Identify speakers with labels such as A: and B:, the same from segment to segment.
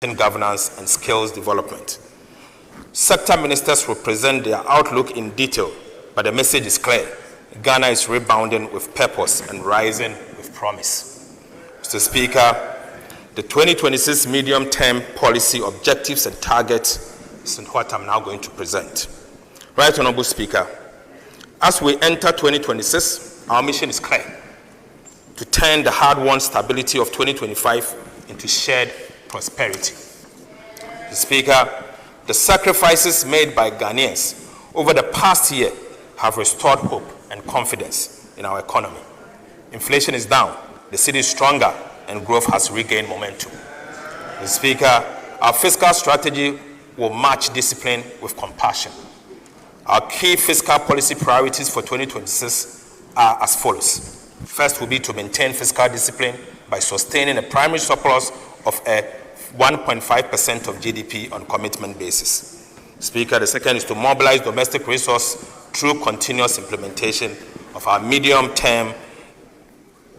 A: governance, and skills development. Sector ministers will present their outlook in detail, but the message is clear. Ghana is rebounding with purpose and rising with promise. Mr. Speaker, the 2026 medium-term policy objectives and targets is what I'm now going to present. Right Honorable Speaker, as we enter 2026, our mission is clear: to turn the hard-won stability of 2025 into shared prosperity. Mr. Speaker, the sacrifices made by Ghanaians over the past year have restored hope and confidence in our economy. Inflation is down, the city is stronger, and growth has regained momentum. Mr. Speaker, our fiscal strategy will match discipline with compassion. Our key fiscal policy priorities for 2026 are as follows. First will be to maintain fiscal discipline by sustaining a primary surplus of a 1.5% of GDP on commitment basis. Speaker, the second is to mobilize domestic resource through continuous implementation of our medium-term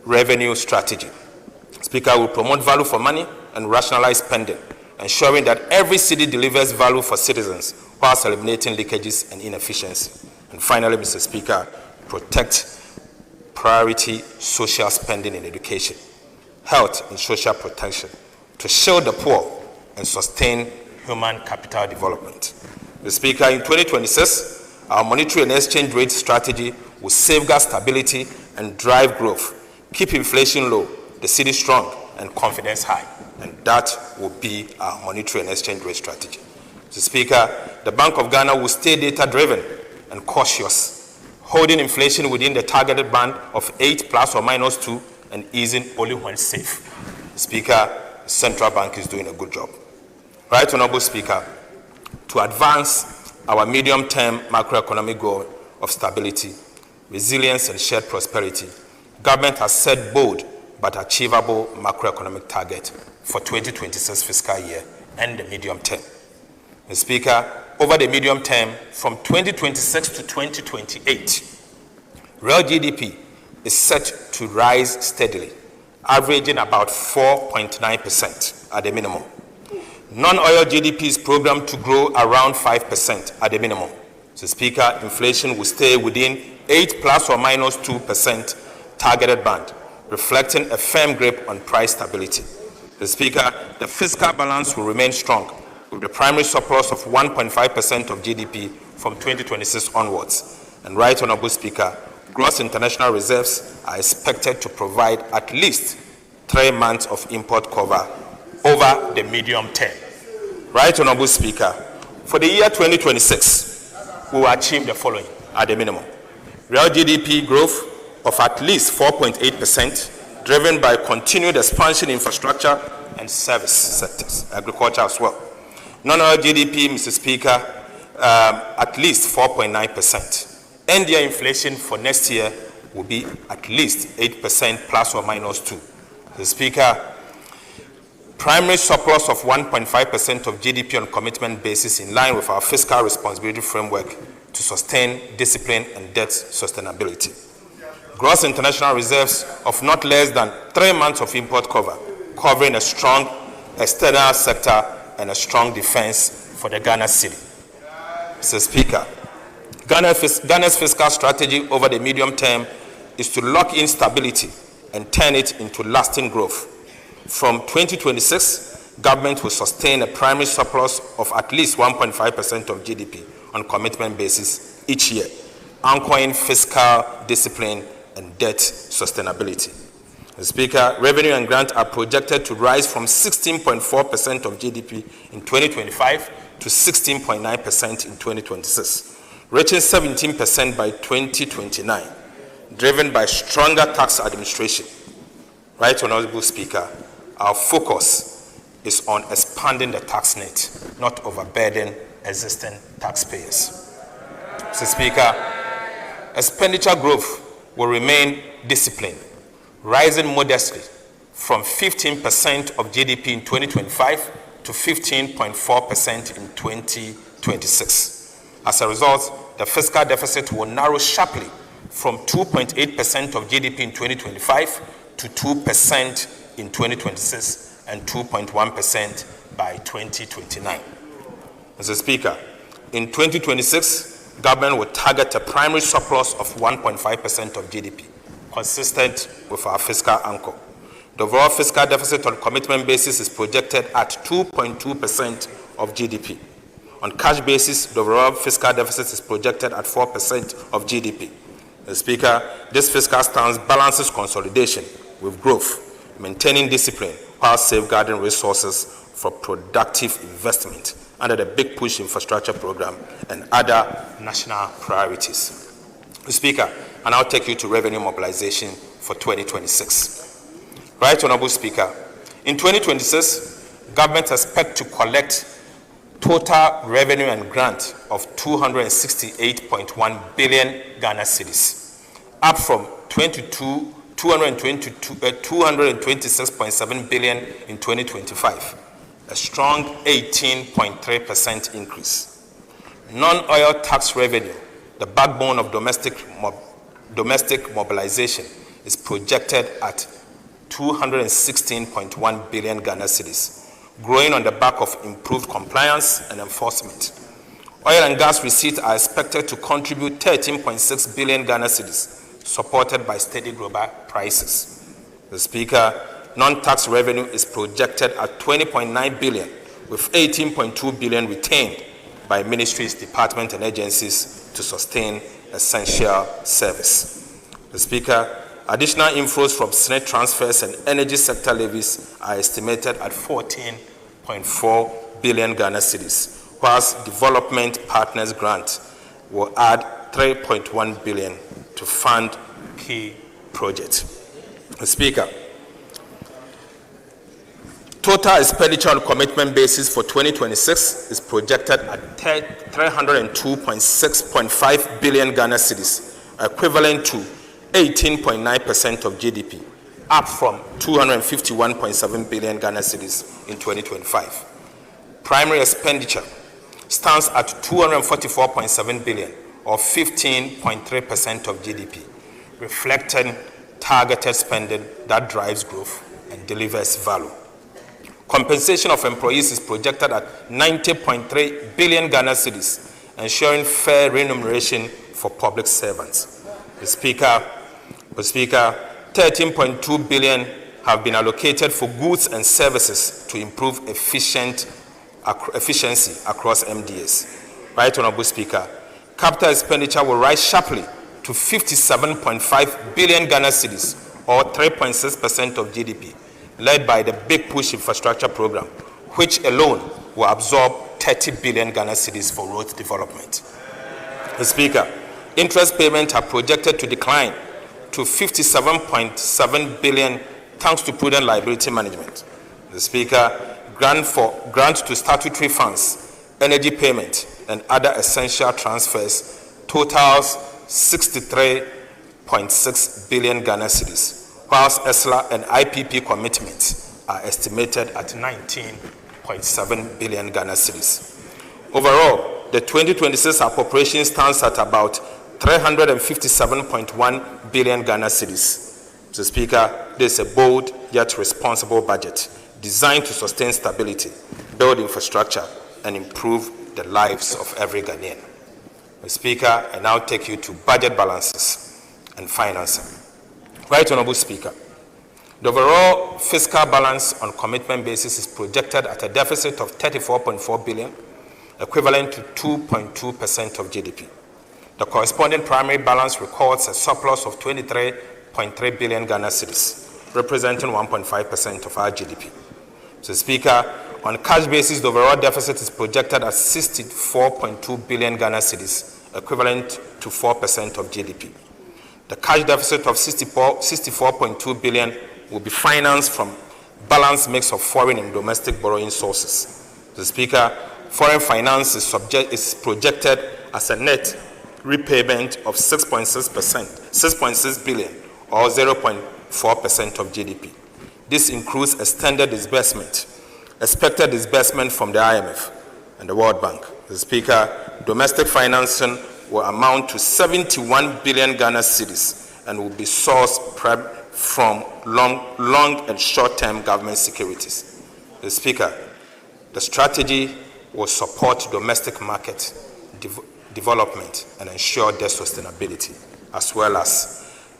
A: revenue strategy. Speaker, will promote value for money and rationalize spending, ensuring that every city delivers value for citizens whilst eliminating leakages and inefficiency. And finally, Mr. Speaker, protect priority social spending in education, health and social protection, to shield the poor and sustain human capital development. Mr. Speaker, in 2026, our monetary and exchange rate strategy will safeguard stability and drive growth, keep inflation low, the city strong, and confidence high. And that will be our monetary and exchange rate strategy. Mr. Speaker, the Bank of Ghana will stay data-driven and cautious, holding inflation within the targeted band of 8 ± 2 and easing only when safe. Speaker, the central bank is doing a good job. Right Honorable Speaker, to advance our medium-term macroeconomic goal of stability, resilience, and shared prosperity, government has set bold but achievable macroeconomic target for 2026 fiscal year and the medium term. Mr. Speaker, over the medium term, from 2026 to 2028, real GDP is set to rise steadily, averaging about 4.9% at the minimum. Non-oil GDP is programmed to grow around 5% at the minimum. So, Speaker, inflation will stay within 8 ± 2% targeted band, reflecting a firm grip on price stability. The Speaker, the fiscal balance will remain strong, with the primary surplus of 1.5% of GDP from 2026 onwards. And Right Honorable Speaker, gross international reserves are expected to provide at least 3 months of import cover over the medium term. Right Honorable Speaker, for the year 2026, we will achieve the following at the minimum: real GDP growth of at least 4.8%, driven by continued expansion in infrastructure and service sectors, agriculture as well. Non-oil GDP, Mr. Speaker, at least 4.9%. End-year inflation for next year will be at least 8% ± 2. Mr. Speaker, primary surplus of 1.5% of GDP on commitment basis in line with our fiscal responsibility framework to sustain discipline and debt sustainability. Gross international reserves of not less than 3 months of import cover, covering a strong external sector and a strong defense for the Ghana city. Mr. Speaker, Ghana's fiscal strategy over the medium term is to lock in stability and turn it into lasting growth. From 2026, government will sustain a primary surplus of at least 1.5% of GDP on commitment basis each year, anchoring fiscal discipline and debt sustainability. Mr. Speaker, revenue and grant are projected to rise from 16.4% of GDP in 2025 to 16.9% in 2026, reaching 17% by 2029, driven by stronger tax administration. Right Honorable Speaker, our focus is on expanding the tax net, not overburden existing taxpayers. Mr. Speaker, expenditure growth will remain disciplined, rising modestly from 15% of GDP in 2025 to 15.4% in 2026. As a result, the fiscal deficit will narrow sharply from 2.8% of GDP in 2025 to 2% in 2026 and 2.1% by 2029. Mr. Speaker, in 2026, government will target a primary surplus of 1.5% of GDP, consistent with our fiscal anchor. The overall fiscal deficit on commitment basis is projected at 2.2% of GDP. On cash basis, the overall fiscal deficit is projected at 4% of GDP. Mr. Speaker, this fiscal stance balances consolidation with growth, maintaining discipline while safeguarding resources for productive investment under the Big Push Infrastructure Program and other national priorities. Mr. Speaker, I now take you to revenue mobilization for 2026. Right Honorable Speaker, in 2026, government expects to collect total revenue and grant of 268.1 billion Ghana cedis, up from 226.7 billion in 2025, a strong 18.3% increase. Non-oil tax revenue, the backbone of domestic mobilization, is projected at 216.1 billion Ghana cedis, growing on the back of improved compliance and enforcement. Oil and gas receipts are expected to contribute 13.6 billion Ghana cedis, supported by steady global prices. The Speaker, non-tax revenue is projected at 20.9 billion, with 18.2 billion retained by ministries, departments, and agencies to sustain essential service. The Speaker, additional inflows from SNET transfers and energy sector levies are estimated at 14.4 billion Ghana cedis, whilst development partners grant will add 3.1 billion to fund key projects. The Speaker, total expenditure on commitment basis for 2026 is projected at 302.6.5 billion Ghana cedis, equivalent to 18.9% of GDP, up from 251.7 billion Ghana cedis in 2025. Primary expenditure stands at 244.7 billion, or 15.3% of GDP, reflecting targeted spending that drives growth and delivers value. Compensation of employees is projected at 90.3 billion Ghana cedis, ensuring fair remuneration for public servants. The Speaker, 13.2 billion have been allocated for goods and services to improve efficiency across MDAs. Right Honorable Speaker, capital expenditure will rise sharply to 57.5 billion Ghana cedis, or 3.6% of GDP, led by the Big Push Infrastructure Program, which alone will absorb 30 billion Ghana cedis for road development. The Speaker, interest payments are projected to decline to 57.7 billion thanks to prudent liability management. The Speaker, grant to statutory funds, energy payment, and other essential transfers totals 63.6 billion Ghana cedis, whilst ESLA and IPP commitments are estimated at 19.7 billion Ghana cedis. Overall, the 2026 appropriation stands at about 357.1 billion Ghana cedis. Mr. Speaker, this is a bold yet responsible budget designed to sustain stability, build infrastructure, and improve the lives of every Ghanaian. Mr. Speaker, I now take you to budget balances and financing. Right Honorable Speaker, the overall fiscal balance on commitment basis is projected at a deficit of 34.4 billion, equivalent to 2.2% of GDP. The corresponding primary balance records a surplus of 23.3 billion Ghana cedis, representing 1.5% of our GDP. Mr. Speaker, on cash basis, the overall deficit is projected at 64.2 billion Ghana cedis, equivalent to 4% of GDP. The cash deficit of 64.2 billion will be financed from balanced mix of foreign and domestic borrowing sources. Mr. Speaker, foreign finance is projected as a net repayment of 6.6 billion, or 0.4% of GDP. This includes extended disbursement, expected disbursement from the IMF and the World Bank. Mr. Speaker, domestic financing will amount to 71 billion Ghana cedis and will be sourced from long and short-term government securities. Mr. Speaker, the strategy will support domestic market development and ensure their sustainability, as well as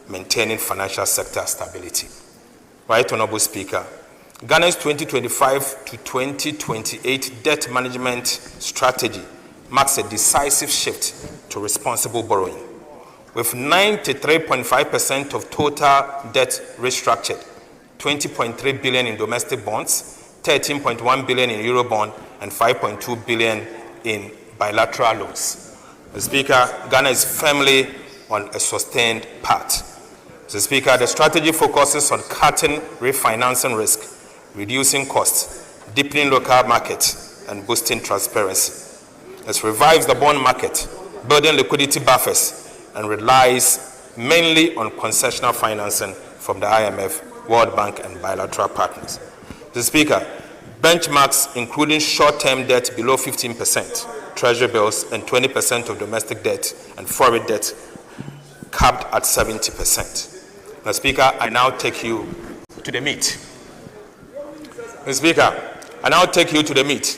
A: maintaining financial sector stability. Right, Honorable Speaker, Ghana's 2025 to 2028 debt management strategy marks a decisive shift to responsible borrowing. With 93.5% of total debt restructured, 20.3 billion in domestic bonds, 13.1 billion in Eurobond, and 5.2 billion in bilateral loans. Mr. Speaker, Ghana is firmly on a sustained path. Mr. Speaker, the strategy focuses on cutting refinancing risk, reducing costs, deepening local markets, and boosting transparency. It revives the bond market, building liquidity buffers, and relies mainly on concessional financing from the IMF, World Bank, and bilateral partners. Mr. Speaker, benchmarks including short-term debt below 15%, treasury bills, and 20% of domestic debt and foreign debt capped at 70%. Mr. Speaker, I now take you to the meat. Mr. Speaker, I now take you to the meat.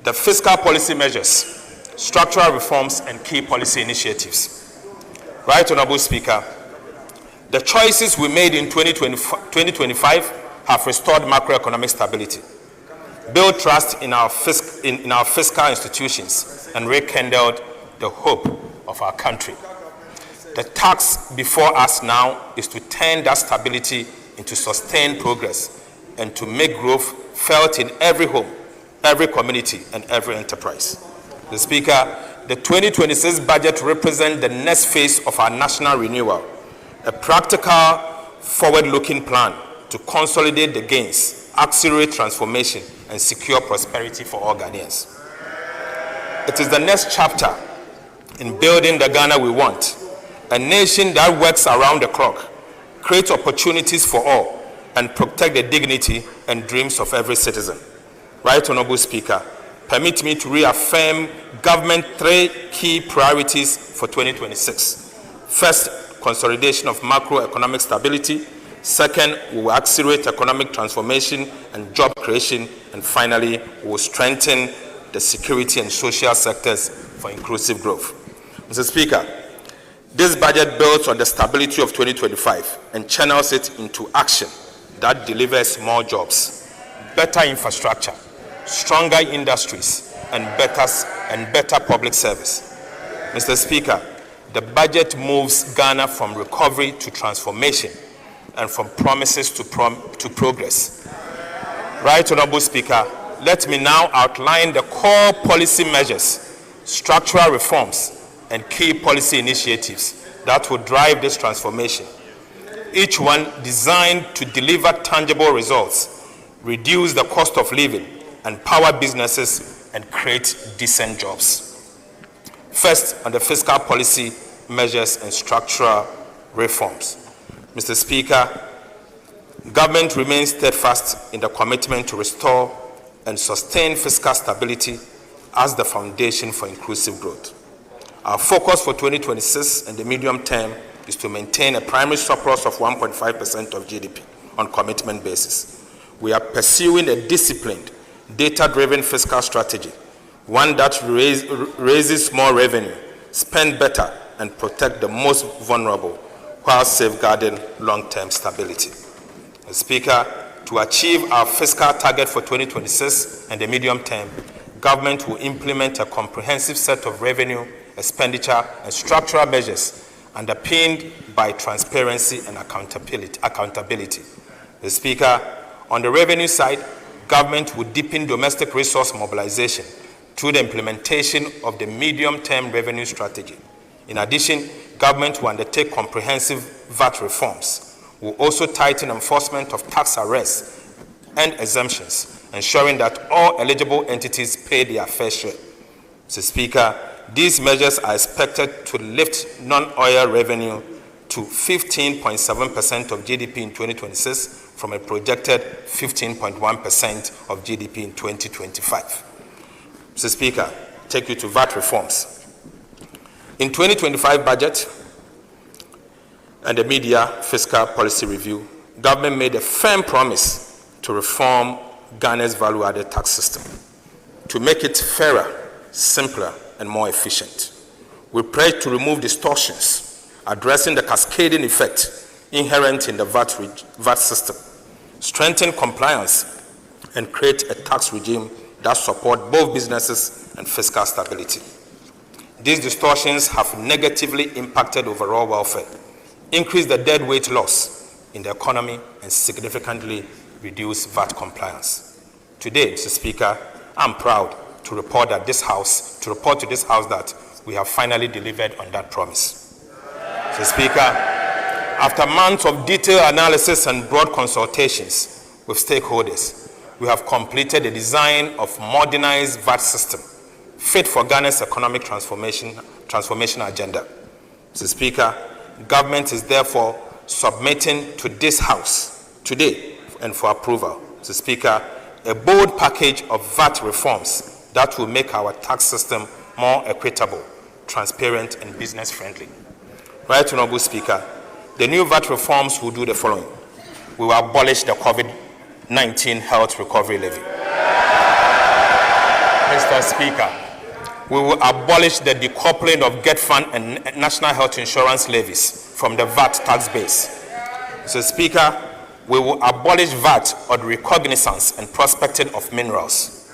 A: The fiscal policy measures, structural reforms, and key policy initiatives. Right, Honorable Speaker, the choices we made in 2025 have restored macroeconomic stability, built trust in our fiscal institutions, and rekindled the hope of our country. The task before us now is to turn that stability into sustained progress and to make growth felt in every home, every community, and every enterprise. Mr. Speaker, the 2026 budget represents the next phase of our national renewal, a practical, forward-looking plan to consolidate the gains, accelerate transformation, and secure prosperity for all Ghanaians. It is the next chapter in building the Ghana we want, a nation that works around the clock, creates opportunities for all, and protect the dignity and dreams of every citizen. Right, Honorable Speaker, permit me to reaffirm government 3 key priorities for 2026. First, consolidation of macroeconomic stability. Second, we will accelerate economic transformation and job creation. And finally, we will strengthen the security and social sectors for inclusive growth. Mr. Speaker, this budget builds on the stability of 2025 and channels it into action that delivers more jobs, better infrastructure, stronger industries, and better public service. Mr. Speaker, the budget moves Ghana from recovery to transformation and from promises to progress. Right, Honorable Speaker, let me now outline the core policy measures, structural reforms, and key policy initiatives that will drive this transformation, each one designed to deliver tangible results, reduce the cost of living, empower businesses, and create decent jobs. First, on the fiscal policy measures and structural reforms. Mr. Speaker, government remains steadfast in the commitment to restore and sustain fiscal stability as the foundation for inclusive growth. Our focus for 2026 and the medium term is to maintain a primary surplus of 1.5% of GDP on commitment basis. We are pursuing a disciplined, data-driven fiscal strategy, one that raises more revenue, spend better, and protect the most vulnerable while safeguarding long-term stability. Mr. Speaker, to achieve our fiscal target for 2026 and the medium term, government will implement a comprehensive set of revenue, expenditure, and structural measures underpinned by transparency and accountability. Mr. Speaker, on the revenue side, government will deepen domestic resource mobilization through the implementation of the medium-term revenue strategy. In addition, government will undertake comprehensive VAT reforms. Will also tighten enforcement of tax arrests and exemptions, ensuring that all eligible entities pay their fair share. Mr. Speaker, these measures are expected to lift non-oil revenue to 15.7% of GDP in 2026 from a projected 15.1% of GDP in 2025. Mr. Speaker, take you to VAT reforms. In 2025 budget and the media fiscal policy review, government made a firm promise to reform Ghana's value-added tax system to make it fairer, simpler, and more efficient. We pledge to remove distortions, addressing the cascading effect inherent in the VAT system, strengthen compliance, and create a tax regime that supports both businesses and fiscal stability. These distortions have negatively impacted overall welfare, increased the deadweight loss in the economy, and significantly reduced VAT compliance. Today, Mr. Speaker, I'm proud to report to this House that we have finally delivered on that promise. Mr. Speaker, after months of detailed analysis and broad consultations with stakeholders, we have completed the design of modernized VAT system fit for Ghana's economic transformation agenda. Mr. Speaker, government is therefore submitting to this House today and for approval, Mr. Speaker, a bold package of VAT reforms that will make our tax system more equitable, transparent, and business-friendly. Right, Honorable Speaker, the new VAT reforms will do the following. We will abolish the COVID-19 health recovery levy. Mr. Speaker, we will abolish the decoupling of GET Fund and National Health Insurance levies from the VAT tax base. Mr. Speaker, we will abolish VAT on recognizance and prospecting of minerals.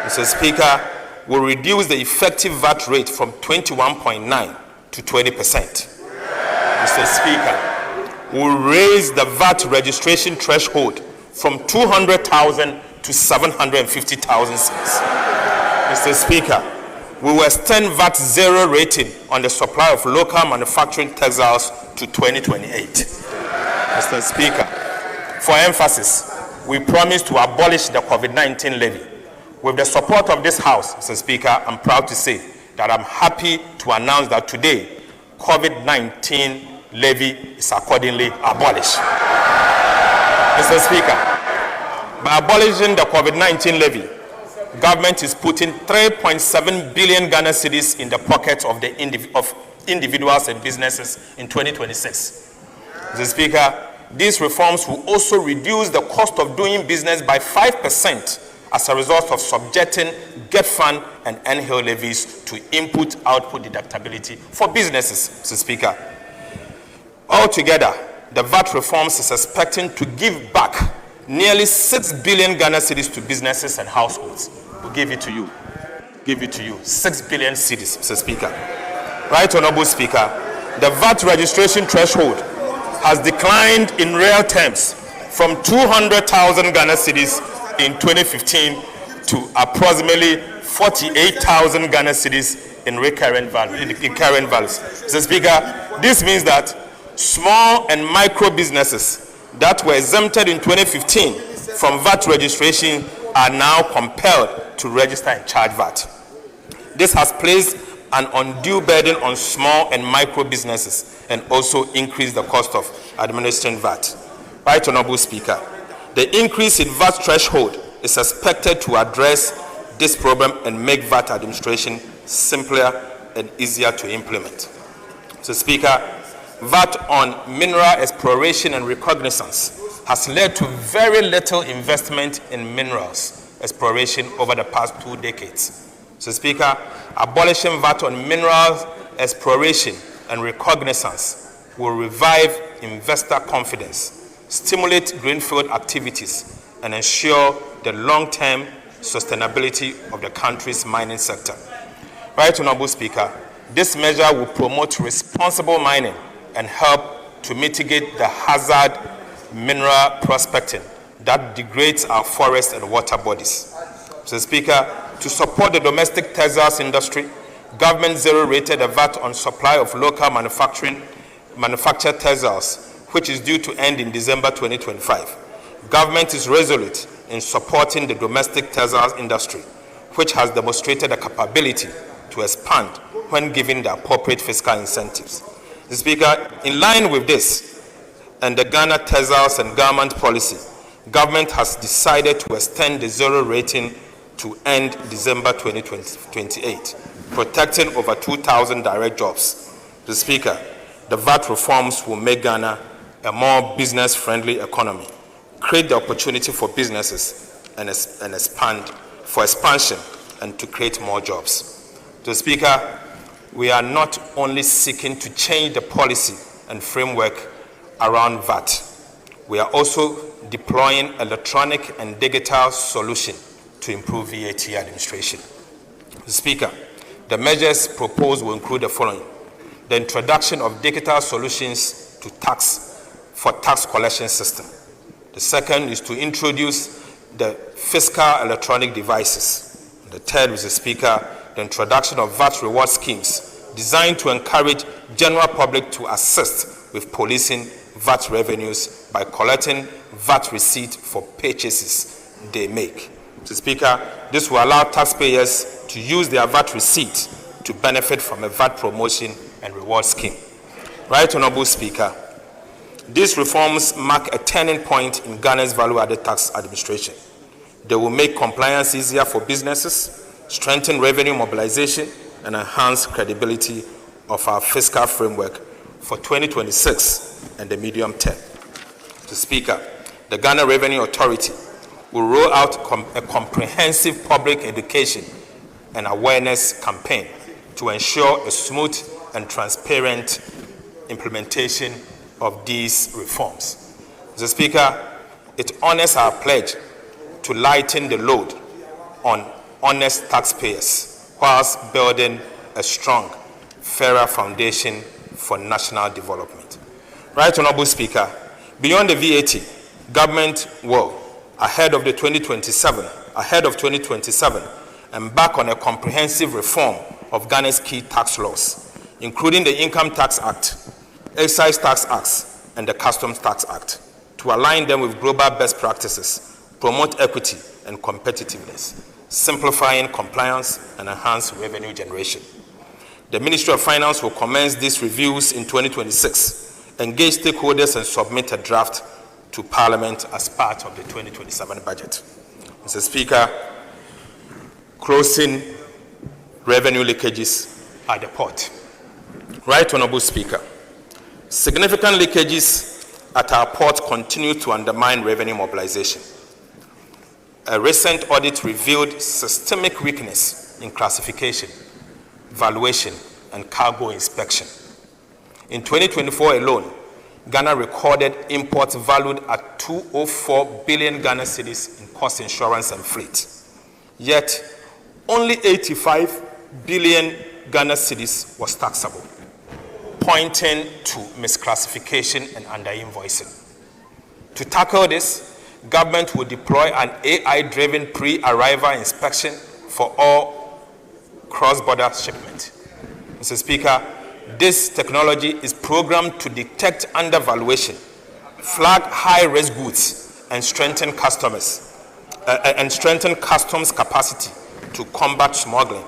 A: Mr. Speaker, we will reduce the effective VAT rate from 21.9% to 20%. Mr. Speaker, we will raise the VAT registration threshold from 200,000 to 750,000 cedis. Mr. Speaker, we will extend VAT zero rating on the supply of local manufacturing textiles to 2028. Mr. Speaker, for emphasis, we promise to abolish the COVID-19 levy. With the support of this House, Mr. Speaker, I'm proud to say that I'm happy to announce that today, COVID-19 levy is accordingly abolished. Mr. Speaker, by abolishing the COVID-19 levy, government is putting 3.7 billion Ghana cedis in the pockets of individuals and businesses in 2026. Mr. Speaker, these reforms will also reduce the cost of doing business by 5% as a result of subjecting GET Fund and NHIL levies to input-output deductibility for businesses, Mr. Speaker. Altogether, the VAT reforms is expecting to give back nearly 6 billion Ghana cedis to businesses and households. We'll give it to you. 6 billion cedis, Mr. Speaker. Right, Honorable Speaker, the VAT registration threshold has declined in real terms from 200,000 Ghana cedis in 2015 to approximately 48,000 Ghana cedis in current values. Mr. Speaker, this means that small and micro businesses that were exempted in 2015 from VAT registration are now compelled to register and charge VAT. This has placed an undue burden on small and micro businesses and also increased the cost of administering VAT. Right, Honorable Speaker, the increase in VAT threshold is expected to address this problem and make VAT administration simpler and easier to implement. So, Speaker, VAT on mineral exploration and reconnaissance has led to very little investment in minerals exploration over the past 2 decades. So, Speaker, abolishing VAT on minerals exploration and reconnaissance will revive investor confidence, stimulate greenfield activities, and ensure the long-term sustainability of the country's mining sector. Right, Honorable Speaker, this measure will promote responsible mining and help to mitigate the hazard mineral prospecting that degrades our forests and water bodies. Mr. Speaker, to support the domestic textiles industry, government zero-rated the VAT on supply of local manufactured textiles, which is due to end in December 2025. Government is resolute in supporting the domestic textiles industry, which has demonstrated a capability to expand when given the appropriate fiscal incentives. Mr. Speaker, in line with this and the Ghana Textiles and Garment Policy, government has decided to extend the zero rating to end December 2028, protecting over 2,000 direct jobs. Mr. Speaker, the VAT reforms will make Ghana a more business-friendly economy, create the opportunity for businesses, and expansion and to create more jobs. Mr. Speaker, we are not only seeking to change the policy and framework around VAT, we are also deploying electronic and digital solutions to improve VAT administration. Mr. Speaker, the measures proposed will include the following: the introduction of digital solutions to for tax collection system. The second is to introduce the fiscal electronic devices. The third, Mr. Speaker, the introduction of VAT reward schemes designed to encourage general public to assist with policing VAT revenues by collecting VAT receipt for purchases they make. Mr. Speaker, this will allow taxpayers to use their VAT receipt to benefit from a VAT promotion and reward scheme. Right Honorable Speaker, these reforms mark a turning point in Ghana's value-added tax administration. They will make compliance easier for businesses, strengthen revenue mobilization, and enhance credibility of our fiscal framework for 2026 and the medium term. Mr. Speaker, the Ghana Revenue Authority will roll out a comprehensive public education and awareness campaign to ensure a smooth and transparent implementation of these reforms. Mr. Speaker, it honors our pledge to lighten the load on honest taxpayers whilst building a strong, fairer foundation for national development. Right Honorable Speaker, beyond the VAT, government will, ahead of 2027, embark on a comprehensive reform of Ghana's key tax laws, including the Income Tax Act, Excise Tax Acts, and the Customs Tax Act, to align them with global best practices, promote equity and competitiveness, simplifying compliance and enhance revenue generation. The Ministry of Finance will commence these reviews in 2026, engage stakeholders, and submit a draft to Parliament as part of the 2027 budget. Mr. Speaker, closing revenue leakages at the port. Right Honorable Speaker, significant leakages at our port continue to undermine revenue mobilization. A recent audit revealed systemic weakness in classification, valuation, and cargo inspection. In 2024 alone, Ghana recorded imports valued at 204 billion Ghana cedis in cost insurance and fleet. Yet, only 85 billion Ghana cedis was taxable, pointing to misclassification and underinvoicing. To tackle this, government will deploy an AI-driven pre-arrival inspection for all cross-border shipment. Mr. Speaker, this technology is programmed to detect undervaluation, flag high-risk goods, and strengthen customs capacity to combat smuggling,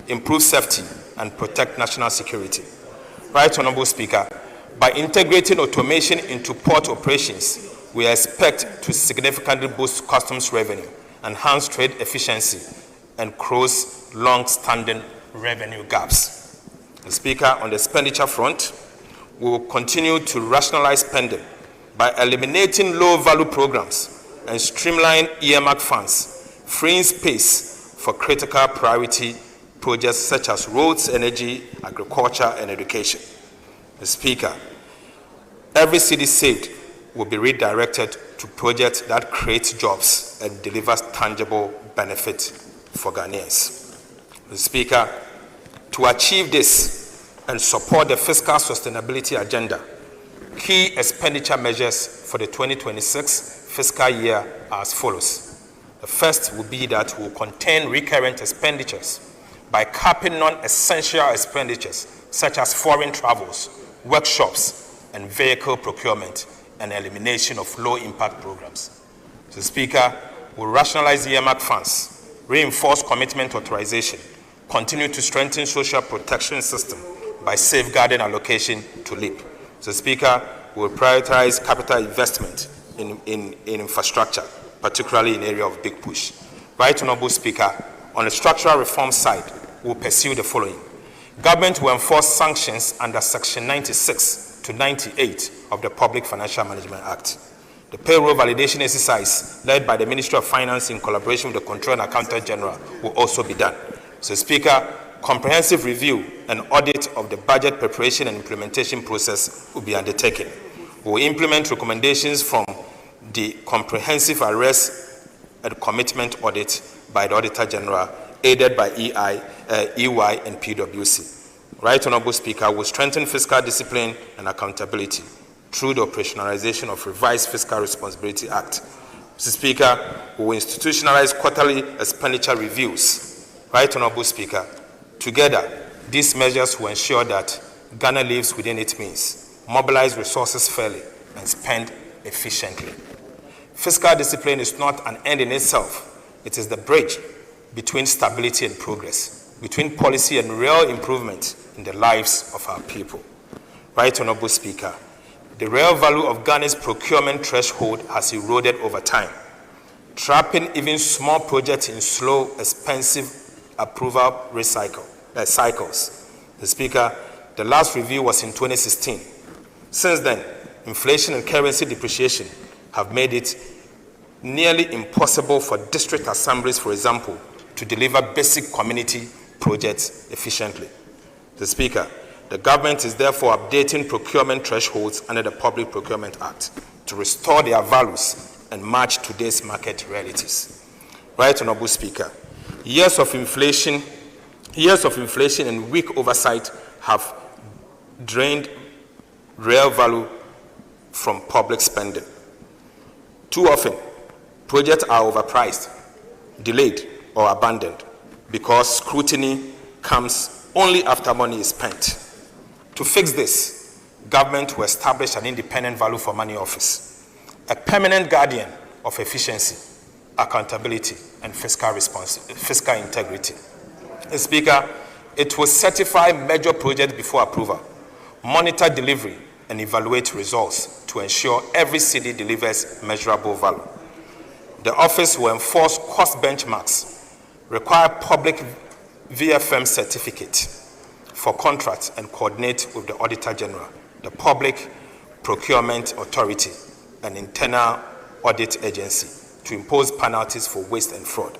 A: improve safety, and protect national security. Right Honorable Speaker, by integrating automation into port operations, we expect to significantly boost customs revenue, enhance trade efficiency, and close long-standing revenue gaps. Mr. Speaker, on the expenditure front, we will continue to rationalize spending by eliminating low-value programs and streamline earmark funds, freeing space for critical priority projects such as roads, energy, agriculture, and education. Mr. Speaker, every cedi saved will be redirected to projects that create jobs and delivers tangible benefit for Ghanaians. Mr. Speaker, to achieve this and support the fiscal sustainability agenda, key expenditure measures for the 2026 fiscal year are as follows. The first will be that we will contain recurrent expenditures by capping non-essential expenditures such as foreign travels, workshops, and vehicle procurement, and elimination of low-impact programs. Mr. Speaker, we'll rationalize earmark funds, reinforce commitment authorization, continue to strengthen social protection system by safeguarding allocation to LEAP. Mr. Speaker, we'll prioritize capital investment in infrastructure, particularly in area of big push. Right Honorable Speaker, on the structural reform side, we'll pursue the following. Government will enforce sanctions under Section 96 to 98 of the Public Financial Management Act. The payroll validation exercise led by the Ministry of Finance in collaboration with the Controller and Accountant General will also be done. So, Speaker, comprehensive review and audit of the budget preparation and implementation process will be undertaken. We will implement recommendations from the comprehensive arrest and commitment audit by the Auditor General, aided by EY and PwC. Right Honourable Speaker, will strengthen fiscal discipline and accountability through the operationalization of revised Fiscal Responsibility Act. Mr. Speaker, we will institutionalize quarterly expenditure reviews. Right Honourable Speaker, together, these measures will ensure that Ghana lives within its means, mobilize resources fairly, and spend efficiently. Fiscal discipline is not an end in itself. It is the bridge between stability and progress, between policy and real improvement in the lives of our people. Right Honourable Speaker, the real value of Ghana's procurement threshold has eroded over time, trapping even small projects in slow, expensive approval cycles. The Speaker, the last review was in 2016. Since then, inflation and currency depreciation have made it nearly impossible for district assemblies, for example, to deliver basic community projects efficiently. The Speaker, the government is therefore updating procurement thresholds under the Public Procurement Act to restore their values and match today's market realities. Right Honourable Speaker, years of inflation and weak oversight have drained real value from public spending. Too often, projects are overpriced, delayed, or abandoned because scrutiny comes only after money is spent. To fix this, government will establish an independent value for money office, a permanent guardian of efficiency, accountability, and fiscal integrity. Speaker, it will certify major projects before approval, monitor delivery, and evaluate results to ensure every city delivers measurable value. The office will enforce cost benchmarks, require public VFM certificate for contracts, and coordinate with the Auditor General, the Public Procurement Authority, and Internal Audit Agency to impose penalties for waste and fraud.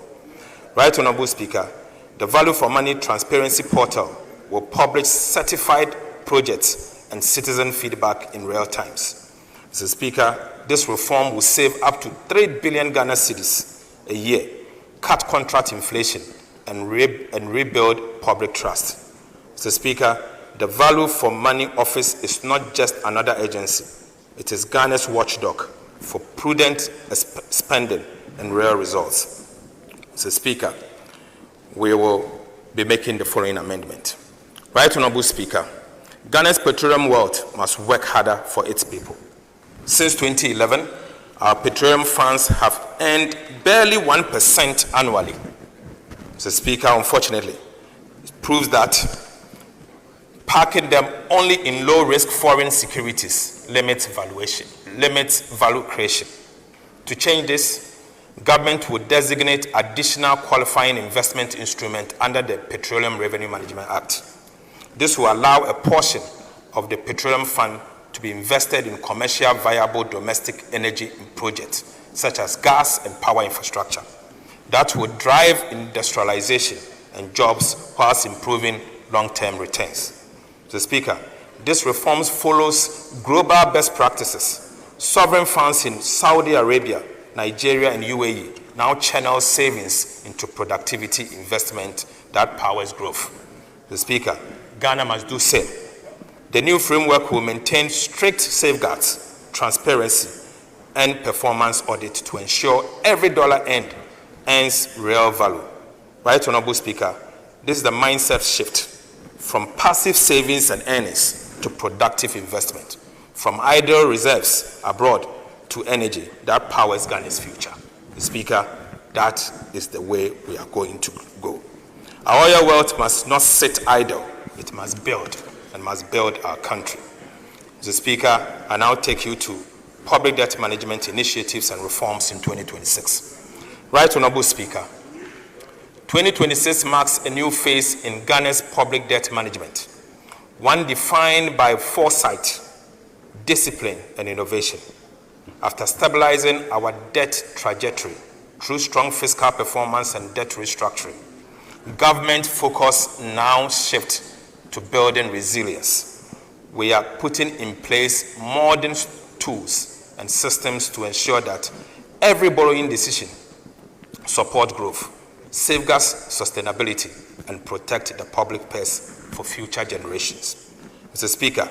A: Right Honourable Speaker, the Value for Money Transparency Portal will publish certified projects and citizen feedback in real times. Mr. Speaker, this reform will save up to 3 billion Ghana cedis a year, cut contract inflation, and rebuild public trust. Mr. Speaker, the Value for Money Office is not just another agency. It is Ghana's watchdog for prudent spending and real results. Mr. Speaker, we will be making the following amendment. Right Honourable Speaker, Ghana's petroleum wealth must work harder for its people. Since 2011, our petroleum funds have earned barely 1% annually. Mr. Speaker, unfortunately, it proves that parking them only in low-risk foreign securities limits value creation. To change this, government would designate additional qualifying investment instrument under the Petroleum Revenue Management Act. This will allow a portion of the petroleum fund to be invested in commercial viable domestic energy projects, such as gas and power infrastructure, that would drive industrialization and jobs whilst improving long-term returns. Mr. Speaker, this reforms follows global best practices. Sovereign funds in Saudi Arabia, Nigeria, and UAE now channel savings into productivity investment that powers growth. Mr. Speaker, Ghana must do same. The new framework will maintain strict safeguards, transparency, and performance audit to ensure every dollar earns real value. Right Honourable Speaker, this is the mindset shift from passive savings and earnings to productive investment, from idle reserves abroad to energy that powers Ghana's future. Speaker, that is the way we are going to go. Our oil wealth must not sit idle. It must build, and must build our country. Mr. Speaker, I now take you to public debt management initiatives and reforms in 2026. Right Honourable Speaker, 2026 marks a new phase in Ghana's public debt management, one defined by foresight, discipline, and innovation. After stabilizing our debt trajectory through strong fiscal performance and debt restructuring, government focus now shifts to building resilience. We are putting in place modern tools and systems to ensure that every borrowing decision supports growth, safeguards sustainability, and protects the public purse for future generations. Mr. Speaker,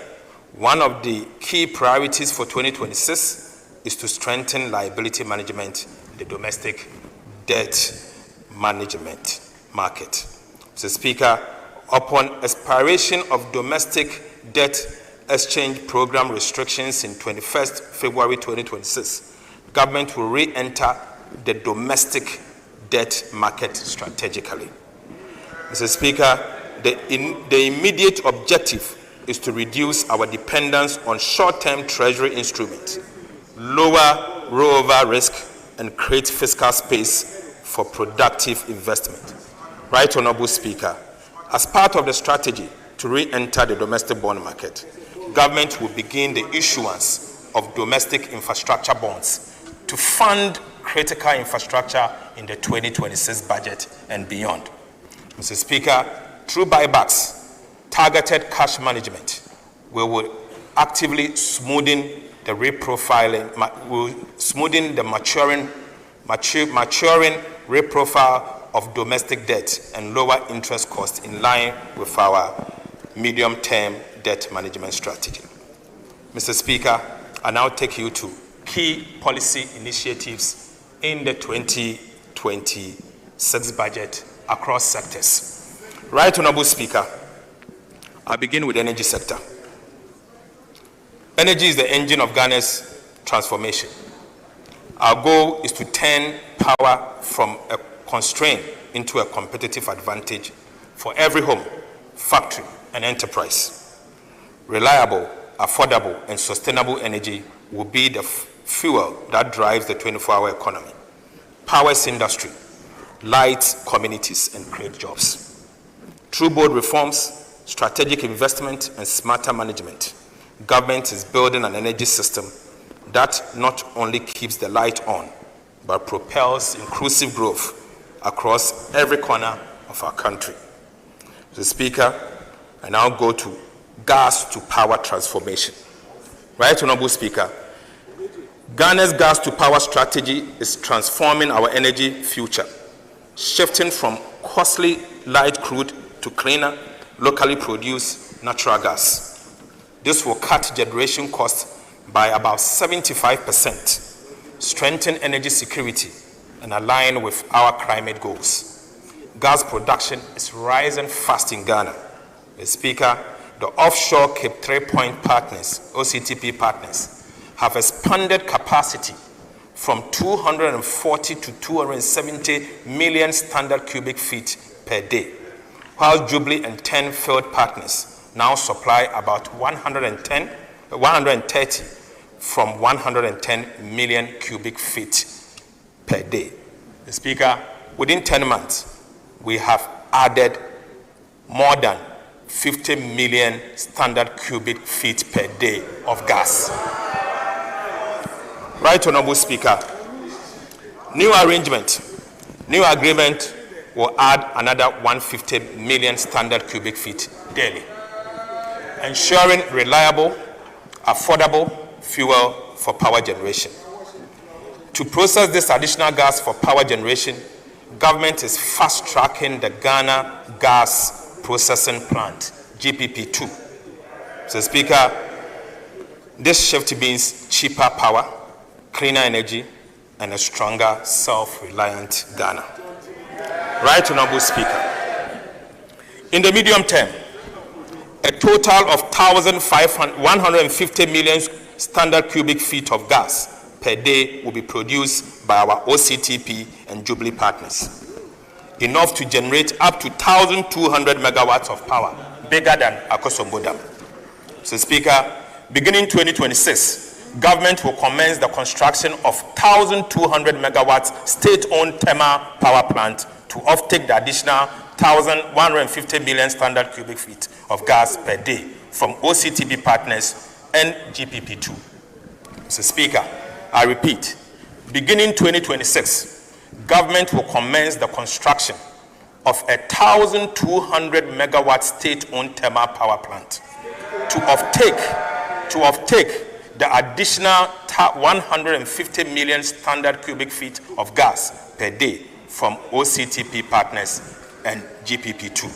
A: one of the key priorities for 2026 is to strengthen liability management in the domestic debt management market. Mr. Speaker, upon expiration of domestic debt exchange program restrictions in 21st February 2026, government will re-enter the domestic debt market strategically. Mr. Speaker, the immediate objective is to reduce our dependence on short-term treasury instruments, lower rollover risk, and create fiscal space for productive investment. Right Honorable Speaker, as part of the strategy to re-enter the domestic bond market, government will begin the issuance of domestic infrastructure bonds to fund critical infrastructure in the 2026 budget and beyond. Mr. Speaker, through buybacks, targeted cash management, we will actively smoothing the maturing reprofile of domestic debt and lower interest costs in line with our medium-term debt management strategy. Mr. Speaker, I now take you to key policy initiatives in the 2026 budget across sectors. Right Honorable Speaker, I begin with the energy sector. Energy is the engine of Ghana's transformation. Our goal is to turn power from a constraint into a competitive advantage for every home, factory, and enterprise. Reliable, affordable, and sustainable energy will be the fuel that drives the 24-hour economy, powers industry, lights communities, and creates jobs. Through bold reforms, strategic investment, and smarter management, government is building an energy system that not only keeps the light on, but propels inclusive growth across every corner of our country. Mr. Speaker, I now go to gas to power transformation. Right Honorable Speaker, Ghana's gas to power strategy is transforming our energy future, shifting from costly light crude to cleaner, locally produced natural gas. This will cut generation costs by about 75%, strengthen energy security, and align with our climate goals. Gas production is rising fast in Ghana. Mr. Speaker, the offshore Cape 3 Point partners, OCTP partners, have expanded capacity from 240 to 270 million standard cubic feet per day, while Jubilee and 10 field partners now supply about 130 from 110 million cubic feet per day. Mr. Speaker, within 10 months, we have added more than 50 million standard cubic feet per day of gas. Right Honorable Speaker, new agreement will add another 150 million standard cubic feet daily, ensuring reliable, affordable fuel for power generation. To process this additional gas for power generation, government is fast-tracking the Ghana Gas Processing Plant, GPP2. Mr. Speaker, this shift means cheaper power, cleaner energy, and a stronger, self-reliant Ghana. Right Honorable Speaker, in the medium term, a total of 150 million standard cubic feet of gas per day will be produced by our OCTP and Jubilee partners, enough to generate up to 1,200 megawatts of power, bigger than Akosombo Dam. So, Speaker, beginning 2026, government will commence the construction of 1,200 megawatts state-owned thermal power plant to offtake the additional 1,150 million standard cubic feet of gas per day from OCTP partners and GPP2. Mr. Speaker, I repeat, beginning 2026, government will commence the construction of a 1,200 megawatt state-owned thermal power plant to offtake the additional 150 million standard cubic feet of gas per day from OCTP partners and GPP2.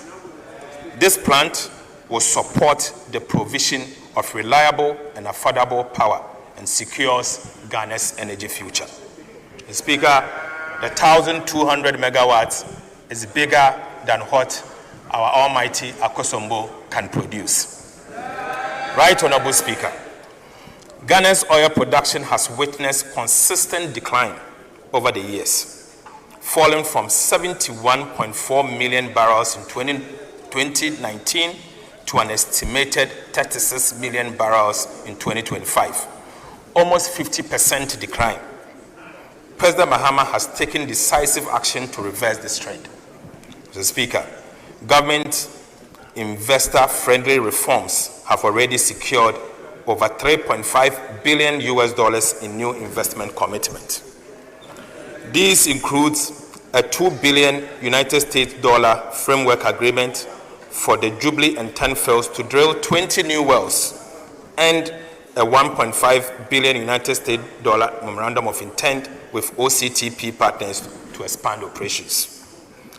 A: This plant will support the provision of reliable and affordable power and secures Ghana's energy future. Mr. Speaker, the 1,200 megawatts is bigger than what our almighty Akosombo can produce. Right Honorable Speaker, Ghana's oil production has witnessed consistent decline over the years, falling from 71.4 million barrels in 2019 to an estimated 36 million barrels in 2025, almost 50% decline. President Mahama has taken decisive action to reverse this trend. Mr. Speaker, government investor-friendly reforms have already secured over $3.5 billion in new investment commitment. These includes a $2 billion United States framework agreement for the Jubilee and 10 fields to drill 20 new wells and a $1.5 billion United States memorandum of intent with OCTP partners to expand operations.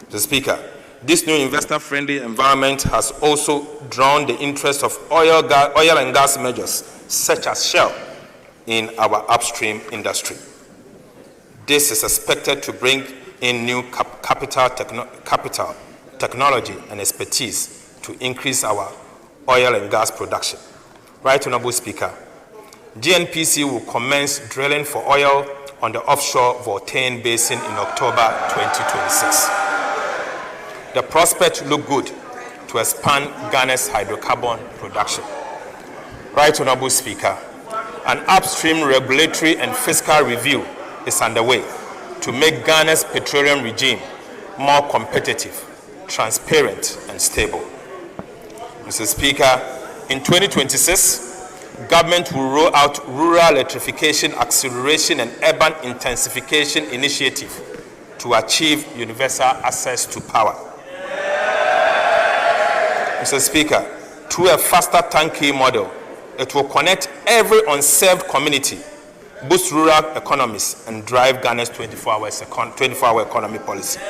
A: Mr. Speaker, this new investor-friendly environment has also drawn the interest of oil and gas majors such as Shell in our upstream industry. This is expected to bring in new capital, technology, and expertise to increase our oil and gas production. Right Honorable Speaker, GNPC will commence drilling for oil on the offshore Voltaire Basin in October 2026. The prospects look good to expand Ghana's hydrocarbon production. Right Honorable Speaker, an upstream regulatory and fiscal review is underway to make Ghana's petroleum regime more competitive, transparent, and stable. Mr. Speaker, in 2026, government will roll out Rural Electrification Acceleration and Urban Intensification Initiative to achieve universal access to power. Mr. Speaker, through a faster turnkey model, it will connect every unserved community, boost rural economies, and drive Ghana's 24-hour economy policy.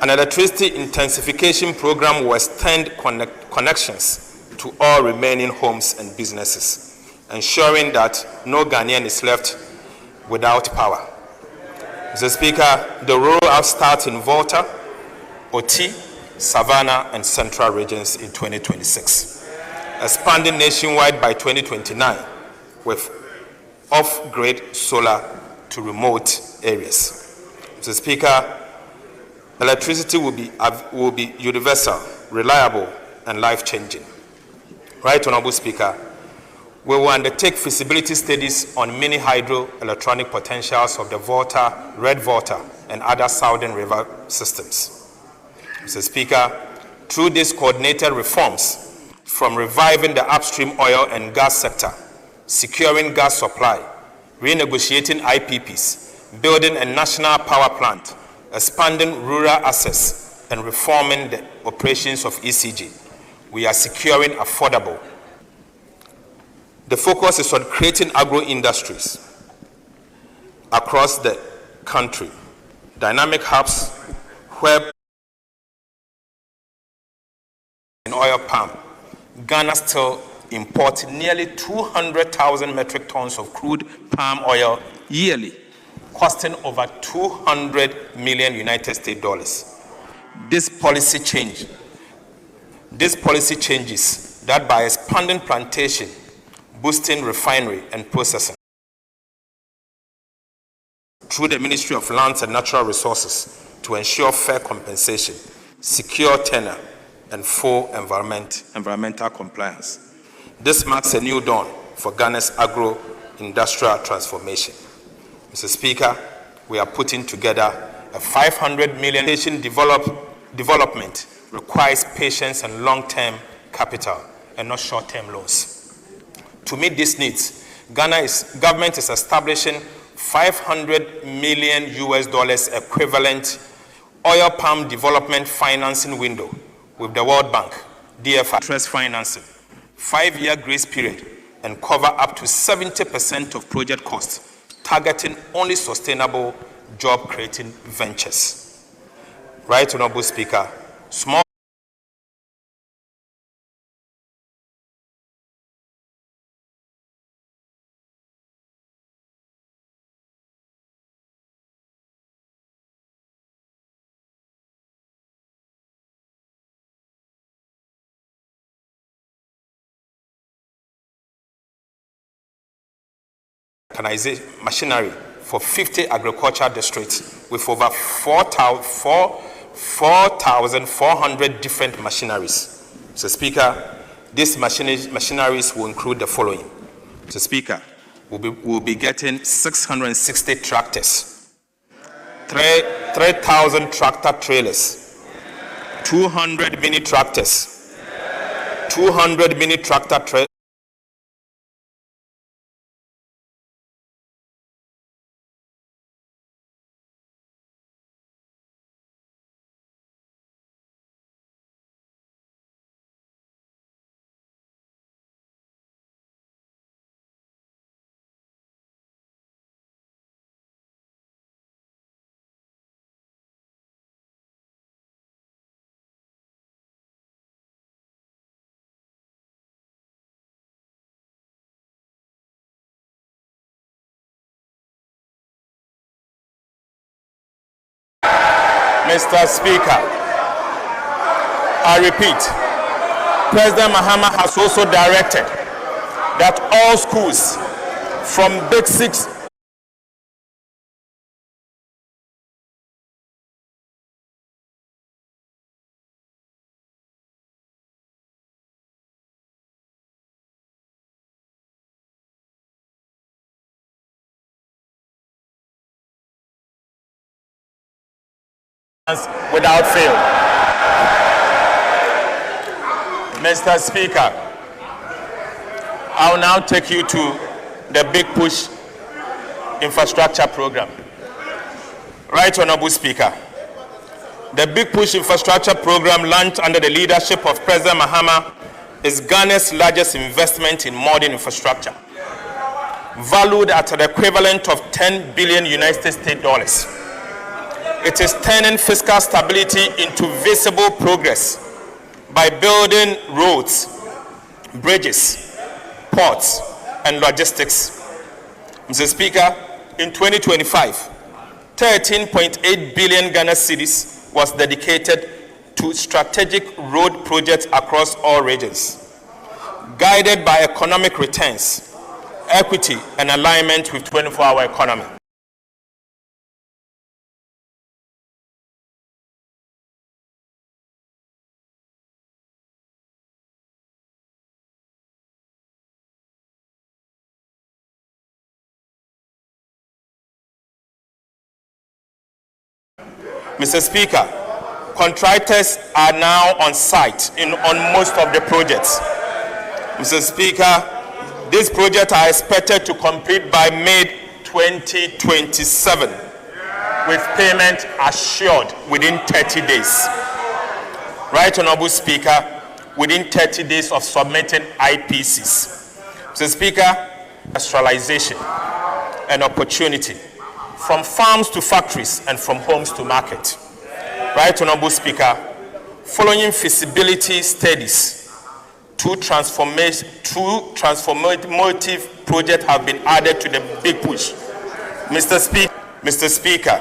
A: An electricity intensification program will extend connections to all remaining homes and businesses, ensuring that no Ghanaian is left without power. Mr. Speaker, the rollout starts in Volta, Oti, Savannah, and Central regions in 2026, expanding nationwide by 2029 with off-grid solar to remote areas. Mr. Speaker, electricity will be universal, reliable, and life-changing. Right Honorable Speaker, we will undertake feasibility studies on mini hydroelectronic potentials of the Volta, Red Volta, and other southern river systems. Mr. Speaker, through these coordinated reforms, from reviving the upstream oil and gas sector, securing gas supply, renegotiating IPPs, building a national power plant, expanding rural access, and reforming the operations of ECG, we are securing affordable. The focus is on creating agro-industries across the country, dynamic hubs where in oil palm, Ghana still imports nearly 200,000 metric tons of crude palm oil yearly, costing over $200 million United States dollars. This policy changes that by expanding plantation, boosting refinery and processing through the Ministry of Lands and Natural Resources to ensure fair compensation, secure tenure, and full environmental compliance. This marks a new dawn for Ghana's agro-industrial transformation. Mr. Speaker, we are putting together a $500 million development requires patience and long-term capital and not short-term loans. To meet these needs, Government is establishing $500 million equivalent oil palm development financing window with the World Bank, DFI, interest financing, 5-year grace period, and cover up to 70% of project costs, targeting only sustainable job-creating ventures. Right, Honorable Speaker, small machinery for 50 agricultural districts with over 4,400 different machineries. Mr. Speaker, these machineries will include the following. Mr. Speaker, we'll be getting 660 tractors, 3,000 tractor trailers, 200 mini tractors, 200 mini tractor trailers, Mr. Speaker, I repeat, President Mahama has also directed that all schools from basics without fail. Mr. Speaker, I will now take you to the Big Push Infrastructure Program. Right, Honorable Speaker, the Big Push Infrastructure Program, launched under the leadership of President Mahama, is Ghana's largest investment in modern infrastructure, valued at the equivalent of $10 billion United States dollars. It is turning fiscal stability into visible progress by building roads, bridges, ports, and logistics. Mr. Speaker, in 2025, 13.8 billion Ghana cedis was dedicated to strategic road projects across all regions, guided by economic returns, equity, and alignment with 24-hour economy. Mr. Speaker, contractors are now on site on most of the projects. Mr. Speaker, these projects are expected to complete by May 2027, with payment assured within 30 days. Right, Honorable Speaker, within 30 days of submitting IPCs. Mr. Speaker, industrialization and opportunity from farms to factories and from homes to market. Right, Honorable Speaker, following feasibility studies, two transformative projects have been added to the Big Push. Mr. Speaker,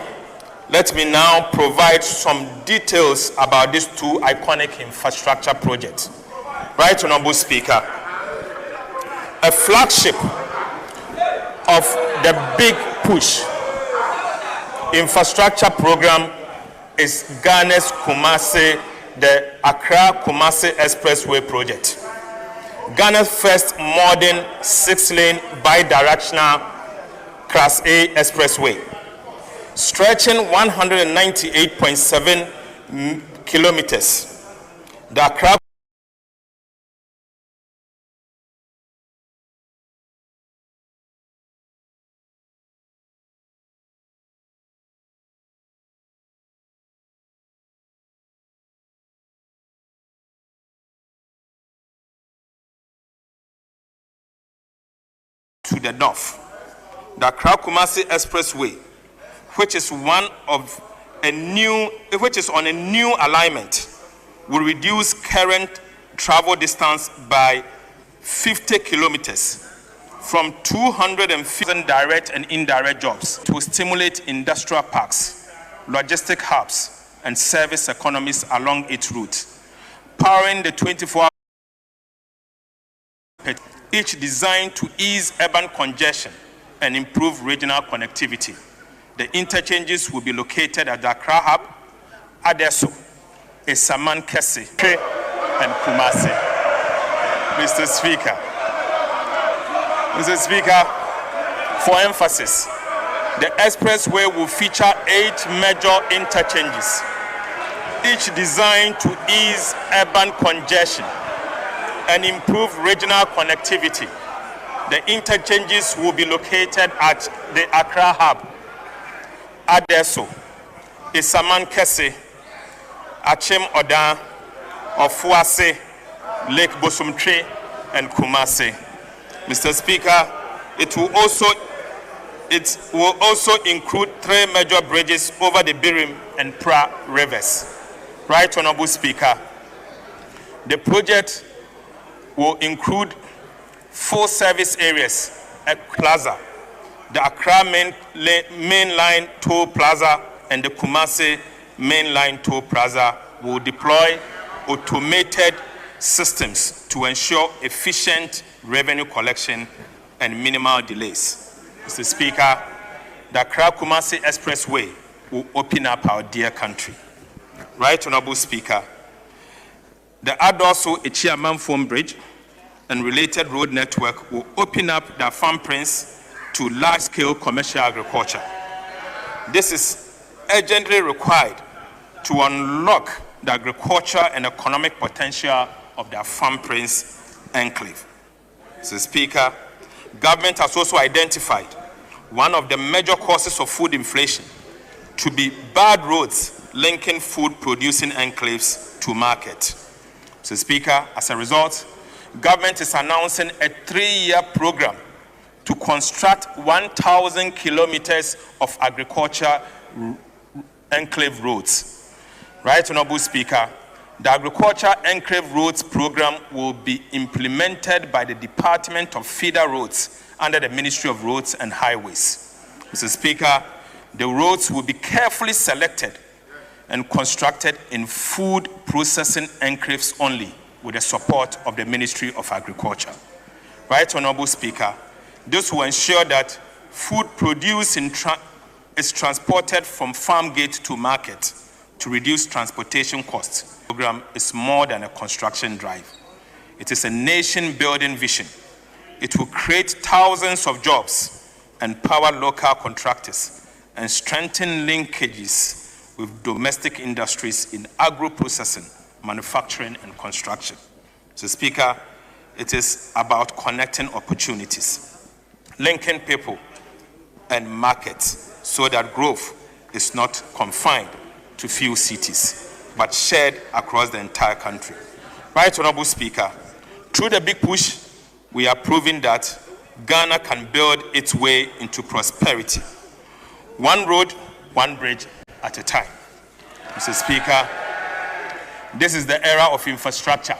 A: let me now provide some details about these two iconic infrastructure projects. Right, Honorable Speaker, a flagship of the Big Push infrastructure program is Ghana's Kumasi, the Accra-Kumasi Expressway project. Ghana's first modern 6-lane bi-directional Class A expressway, stretching 198.7 kilometers. The Accra to the north. The Accra-Kumasi Expressway, which is on a new alignment, will reduce current travel distance by 50 kilometers from 250,000 direct and indirect jobs to stimulate industrial parks, logistic hubs, and service economies along its route, powering the 24-hour, each designed to ease urban congestion and improve regional connectivity. The interchanges will be located at the Accra Hub, Adesso, Esaman Kese, and Kumasi. Mr. Speaker, for emphasis, the expressway will feature 8 major interchanges, each designed to ease urban congestion and improve regional connectivity. The interchanges will be located at the Accra Hub, Adesso, Esaman Kese, Achem Odan, Ofuase, Lake Bosumtwe, and Kumasi. Mr. Speaker, it will also include 3 major bridges over the Birim and Pra rivers. Right, Honorable Speaker, the project will include 4 service areas at Plaza, the Accra Mainline Toll Plaza and the Kumasi Mainline Toll Plaza will deploy automated systems to ensure efficient revenue collection and minimal delays. Mr. Speaker, the Accra-Kumasi Expressway will open up our dear country. Right, Honorable Speaker, the Adoso Echiamanfom Bridge and related road network will open up the farm prince to large-scale commercial agriculture. This is urgently required to unlock the agriculture and economic potential of the farm prince enclave. Mr. Speaker, government has also identified one of the major causes of food inflation to be bad roads linking food-producing enclaves to market. Mr. Speaker, as a result, government is announcing a 3-year program to construct 1,000 kilometers of agriculture enclave roads. Right, Honorable Speaker, the Agriculture Enclave Roads Program will be implemented by the Department of Feeder Roads under the Ministry of Roads and Highways. Mr. Speaker, the roads will be carefully selected and constructed in food processing enclaves only with the support of the Ministry of Agriculture. Right, Honorable Speaker, this will ensure that food produced is transported from farm gate to market to reduce transportation costs. The program is more than a construction drive. It is a nation-building vision. It will create thousands of jobs, empower local contractors, and strengthen linkages with domestic industries in agro-processing, manufacturing, and construction. So, Speaker, it is about connecting opportunities, linking people and markets so that growth is not confined to few cities, but shared across the entire country. Right, Honorable Speaker, through the big push, we are proving that Ghana can build its way into prosperity. One road, one bridge at a time. Mr. Speaker, this is the era of infrastructure.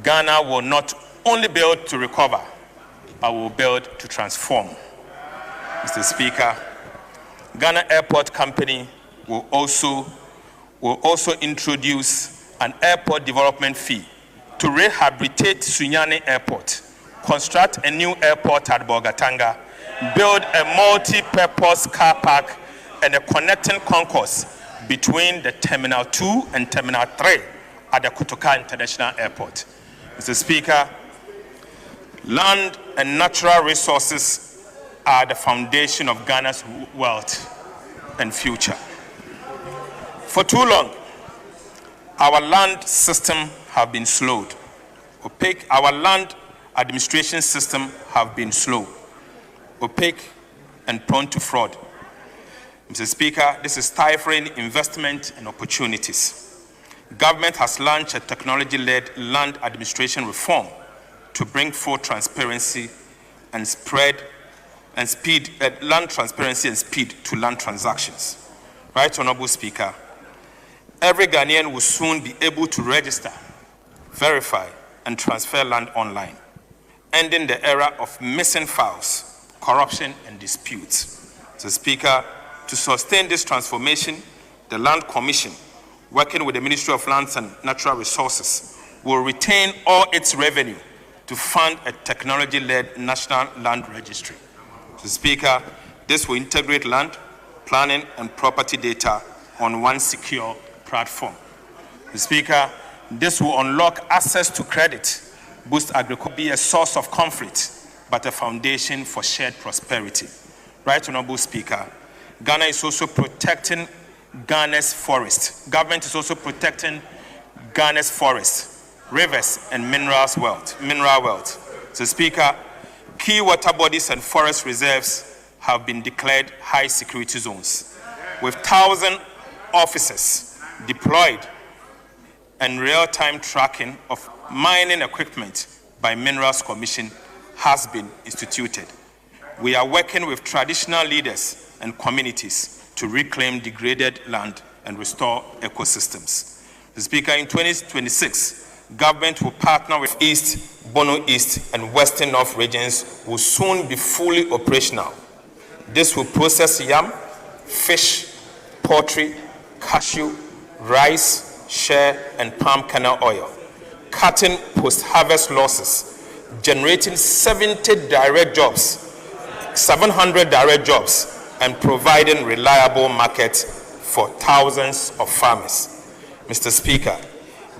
A: Ghana will not only build to recover, but will build to transform. Mr. Speaker, Ghana Airport Company will also introduce an airport development fee to rehabilitate Sunyani Airport, construct a new airport at Bogatanga, build a multi-purpose car park and a connecting concourse between the Terminal 2 and Terminal 3 at the Kotoka International Airport. Mr. Speaker, land and natural resources are the foundation of Ghana's wealth and future. For too long, our land system have been slowed. Opaque, our land administration system have been slow, opaque, and prone to fraud. Mr. Speaker, this is stifling investment and opportunities. Government has launched a technology-led land administration reform to bring full transparency and land transparency and speed to land transactions. Right, Honorable Speaker, every Ghanaian will soon be able to register, verify, and transfer land online, ending the era of missing files, corruption, and disputes. So, Speaker, to sustain this transformation, the Land Commission, working with the Ministry of Lands and Natural Resources, will retain all its revenue to fund a technology-led national land registry. So, Speaker, this will integrate land, planning, and property data on one secure platform. So, Speaker, this will unlock access to credit, boost agriculture, be a source of conflict, but a foundation for shared prosperity. Right, Honorable Speaker, Ghana is also protecting Ghana's forest. Government is also protecting Ghana's forests, rivers, and mineral wealth. So, Speaker, key water bodies and forest reserves have been declared high security zones, with 1,000 officers deployed and real-time tracking of mining equipment by Minerals Commission has been instituted. We are working with traditional leaders and communities to reclaim degraded land and restore ecosystems. The Speaker, in 2026, government will partner with East, Bono East, and Western North regions will soon be fully operational. This will process yam, fish, poultry, cashew, rice, shea, and palm kernel oil, cutting post-harvest losses, generating 700 direct jobs, and providing reliable markets for thousands of farmers. Mr. Speaker,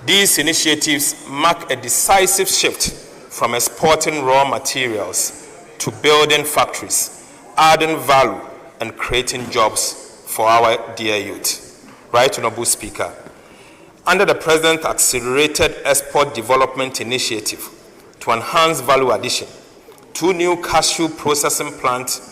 A: these initiatives mark a decisive shift from exporting raw materials to building factories, adding value, and creating jobs for our dear youth. Right, Honorable Speaker, under the President's Accelerated Export Development Initiative to enhance value addition, 2 new cashew processing plants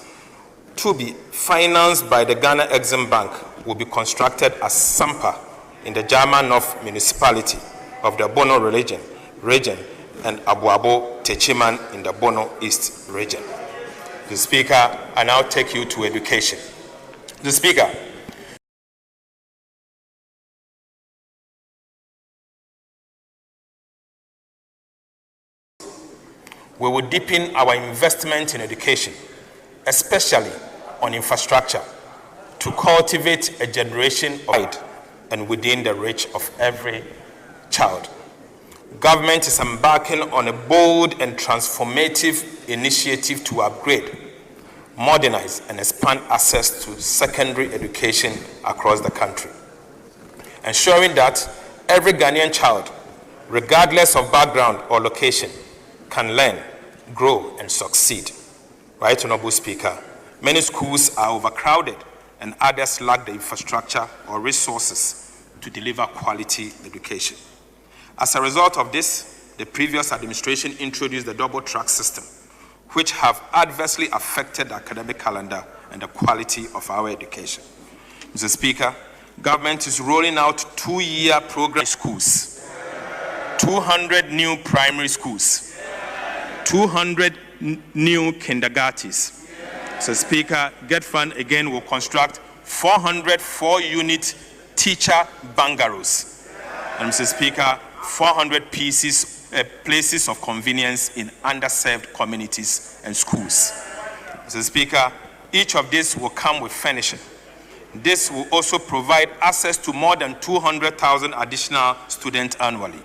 A: to be financed by the Ghana Exim Bank will be constructed at Sampa in the Jama North municipality of the Bono region and Abuabo Techiman in the Bono East region. The Speaker, I now take you to education. The Speaker, we will deepen our investment in education, especially on infrastructure, to cultivate a generation wide and within the reach of every child. Government is embarking on a bold and transformative initiative to upgrade, modernize, and expand access to secondary education across the country, ensuring that every Ghanaian child, regardless of background or location, can learn, grow, and succeed. Right, Honorable Speaker, many schools are overcrowded and others lack the infrastructure or resources to deliver quality education. As a result of this, the previous administration introduced the double-track system, which have adversely affected the academic calendar and the quality of our education. Mr. Speaker, government is rolling out 2-year program schools, 200 new primary schools, 200 new kindergartens. So, Speaker, Get Fund again will construct 400 4-unit teacher bungalows. And Mr. Speaker, 400 places of convenience in underserved communities and schools. Mr. Speaker, each of these will come with furnishing. This will also provide access to more than 200,000 additional students annually.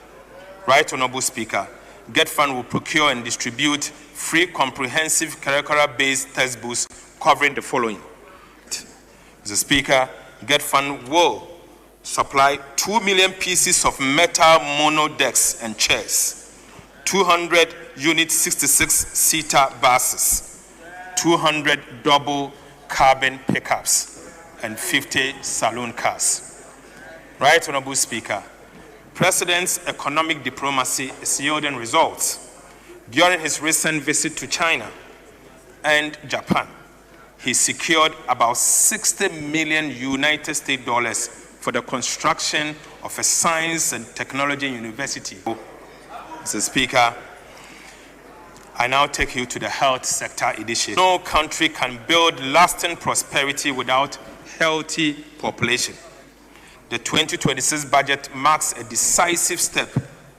A: Right, Honorable Speaker, Get Fund will procure and distribute free comprehensive curricular-based textbooks covering the following. Mr. Speaker, Get Fund will supply 2 million pieces of metal mono decks and chairs, 200 unit 66-seater buses, 200 double cabin pickups, and 50 saloon cars. Right, Honorable Speaker, President's economic diplomacy is yielding results. During his recent visit to China and Japan, he secured about 60 million United States dollars for the construction of a science and technology university. Mr. Speaker, I now take you to the health sector initiative. No country can build lasting prosperity without healthy population. The 2026 budget marks a decisive step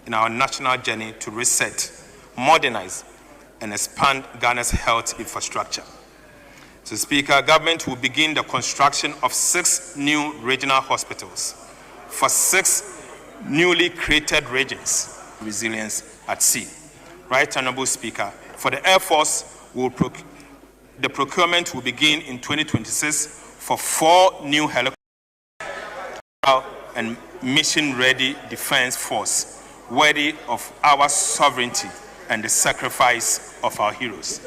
A: in our national journey to reset, modernize, and expand Ghana's health infrastructure. So, Speaker, government will begin the construction of 6 new regional hospitals for 6 newly created regions, resilience at sea. Right Honorable Speaker, for the Air Force, the procurement will begin in 2026 for 4 new helicopters and mission-ready defense force worthy of our sovereignty and the sacrifice of our heroes.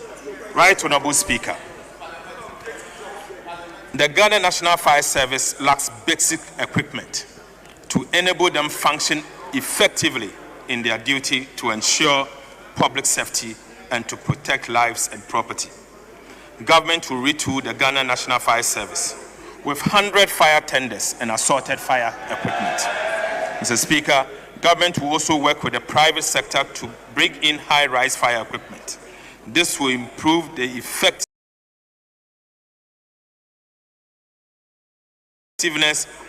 A: Right Honorable Speaker, the Ghana National Fire Service lacks basic equipment to enable them function effectively in their duty to ensure public safety and to protect lives and property. Government will retool the Ghana National Fire Service with 100 fire tenders and assorted fire equipment. Mr. Speaker, government will also work with the private sector to bring in high-rise fire equipment. This will improve the effectiveness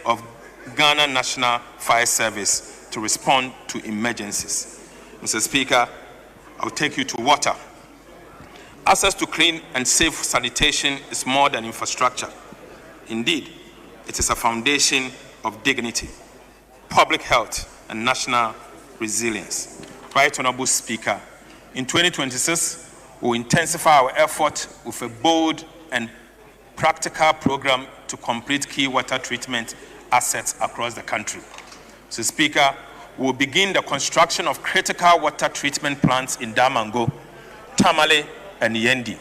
A: of Ghana National Fire Service to respond to emergencies. Mr. Speaker, I'll take you to water. Access to clean and safe sanitation is more than infrastructure. Indeed, it is a foundation of dignity, public health, and national resilience. Right Honorable Speaker, in 2026, we will intensify our effort with a bold and practical program to complete key water treatment assets across the country. So, Speaker, we will begin the construction of critical water treatment plants in Damango, Tamale, and Yendi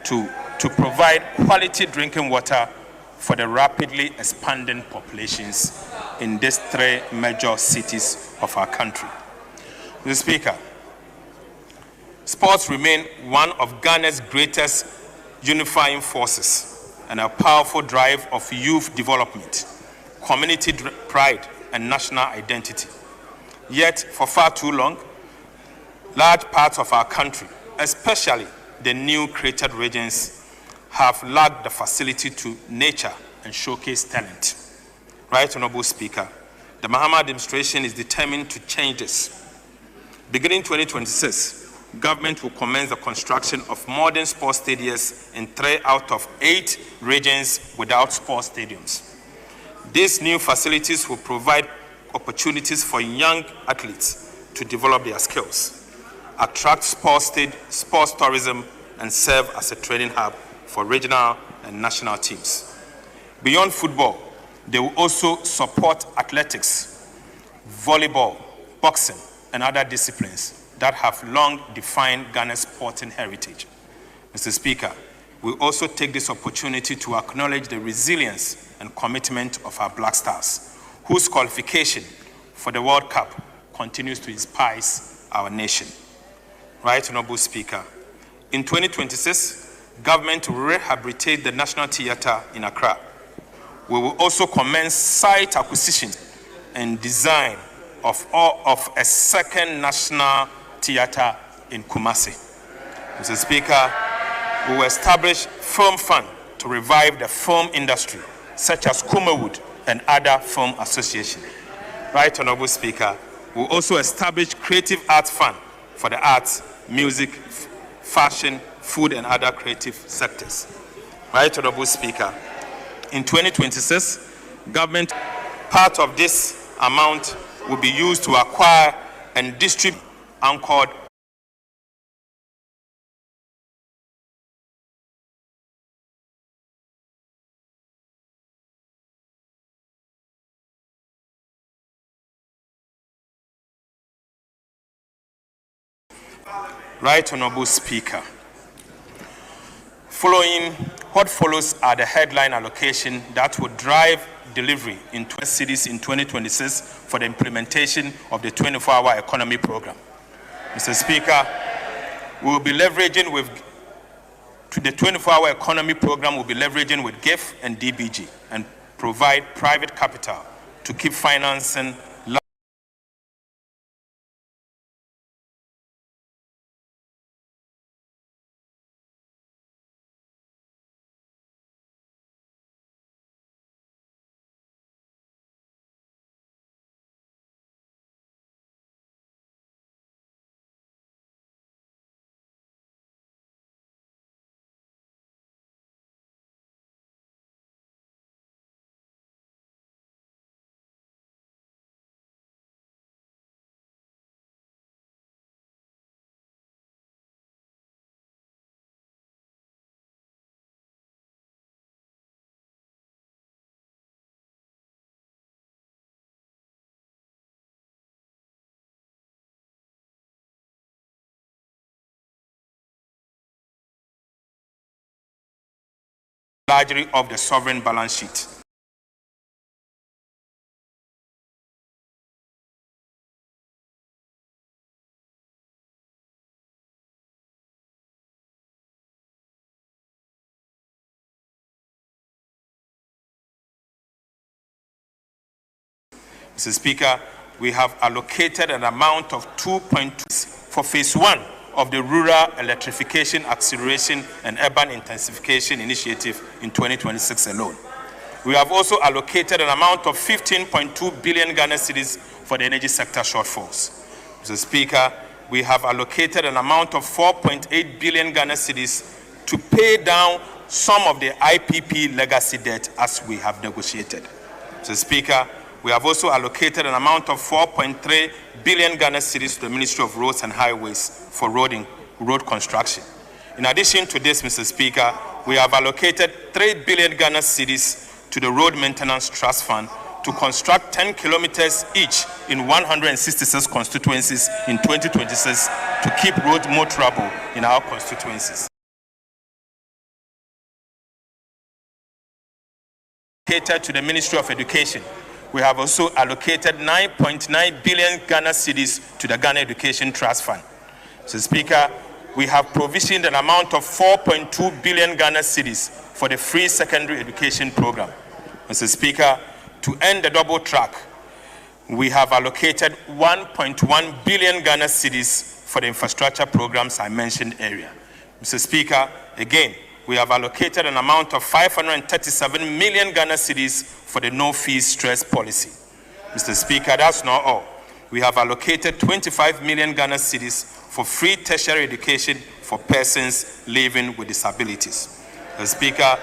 A: to provide quality drinking water for the rapidly expanding populations in these 3 major cities of our country. Mr. Speaker, sports remain one of Ghana's greatest unifying forces and a powerful drive of youth development, community pride, and national identity. Yet, for far too long, large parts of our country, especially the new created regions, have lacked the facility to nurture and showcase talent. Right Honorable Speaker, the Mahama administration is determined to change this. Beginning 2026, government will commence the construction of modern sports stadiums in 3 out of 8 regions without sports stadiums. These new facilities will provide opportunities for young athletes to develop their skills, attract sports tourism, and serve as a training hub for regional and national teams. Beyond football, they will also support athletics, volleyball, boxing, and other disciplines that have long defined Ghana's sporting heritage. Mr. Speaker, we also take this opportunity to acknowledge the resilience and commitment of our Black Stars, whose qualification for the World Cup continues to inspire our nation. Right Honorable Speaker, in 2026, government will rehabilitate the National Theatre in Accra. We will also commence site acquisition and design of a second National Theatre in Kumasi. Mr. Speaker, we will establish film fund to revive the film industry, such as Kumawood and other film associations. Right Honorable Speaker, we will also establish creative arts fund for the arts, music, fashion, food, and other creative sectors. Right Honorable Speaker, in 2026, government, part of this amount will be used to acquire and distribute anchored Right Honorable Speaker, what follows are the headline allocation that will drive delivery in 20 cities in 2026 for the implementation of the 24-hour economy program. Mr. Speaker, we will be leveraging the 24-hour economy program will be leveraging with GIF and DBG and provide private capital to keep financing largely of the sovereign balance sheet. Mr. Speaker, we have allocated an amount of 2.2 for phase 1 of the Rural Electrification Acceleration and Urban Intensification Initiative in 2026 alone. We have also allocated an amount of 15.2 billion Ghana cedis for the energy sector shortfalls. Mr. Speaker, we have allocated an amount of 4.8 billion Ghana cedis to pay down some of the IPP legacy debt as we have negotiated. Mr. Speaker, we have also allocated an amount of 4.3 billion Ghana cedis to the Ministry of Roads and Highways for road construction. In addition to this, Mr. Speaker, we have allocated 3 billion Ghana cedis to the Road Maintenance Trust Fund to construct 10 kilometers each in 166 constituencies in 2026 to keep roads more trouble in our constituencies. Catered to the Ministry of Education, we have also allocated 9.9 billion Ghana cedis to the Ghana Education Trust Fund. Mr. Speaker, we have provisioned an amount of 4.2 billion Ghana cedis for the free secondary education program. Mr. Speaker, to end the double track, we have allocated 1.1 billion Ghana cedis for the infrastructure programs I mentioned earlier. Mr. Speaker, again, we have allocated an amount of 537 million Ghana cedis for the no-fees stress policy. Mr. Speaker, that's not all. We have allocated 25 million Ghana cedis for free tertiary education for persons living with disabilities. Mr. Speaker,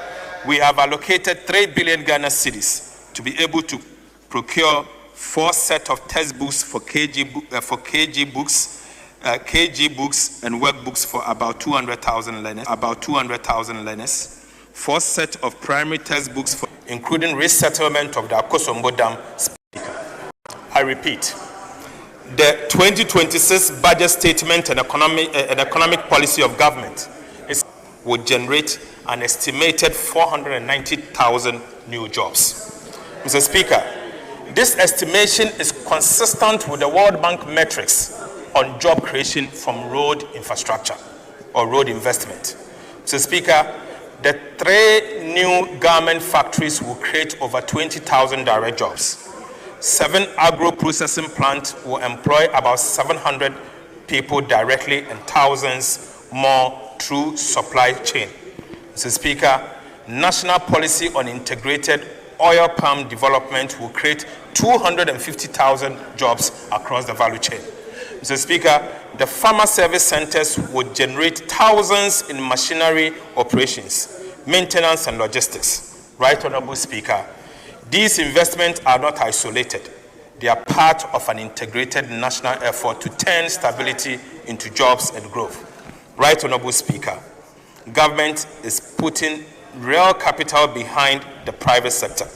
A: we have allocated 3 billion Ghana cedis to be able to procure 4 sets of textbooks for KG books and workbooks for about 200,000 learners, 4 sets of primary textbooks, including resettlement of the Akosombo Dam. Speaker, I repeat, the 2026 budget statement and economic policy of government would generate an estimated 490,000 new jobs. Mr. Speaker, this estimation is consistent with the World Bank metrics on job creation from road infrastructure or road investment. Mr. Speaker, the 3 new garment factories will create over 20,000 direct jobs. 7 agro-processing plants will employ about 700 people directly and thousands more through supply chain. Mr. Speaker, national policy on integrated oil palm development will create 250,000 jobs across the value chain. Mr. Speaker, the farmer service centers would generate thousands in machinery operations, maintenance and logistics. Right Honorable Speaker, these investments are not isolated. They are part of an integrated national effort to turn stability into jobs and growth. Right Honorable Speaker, government is putting real capital behind the private sector,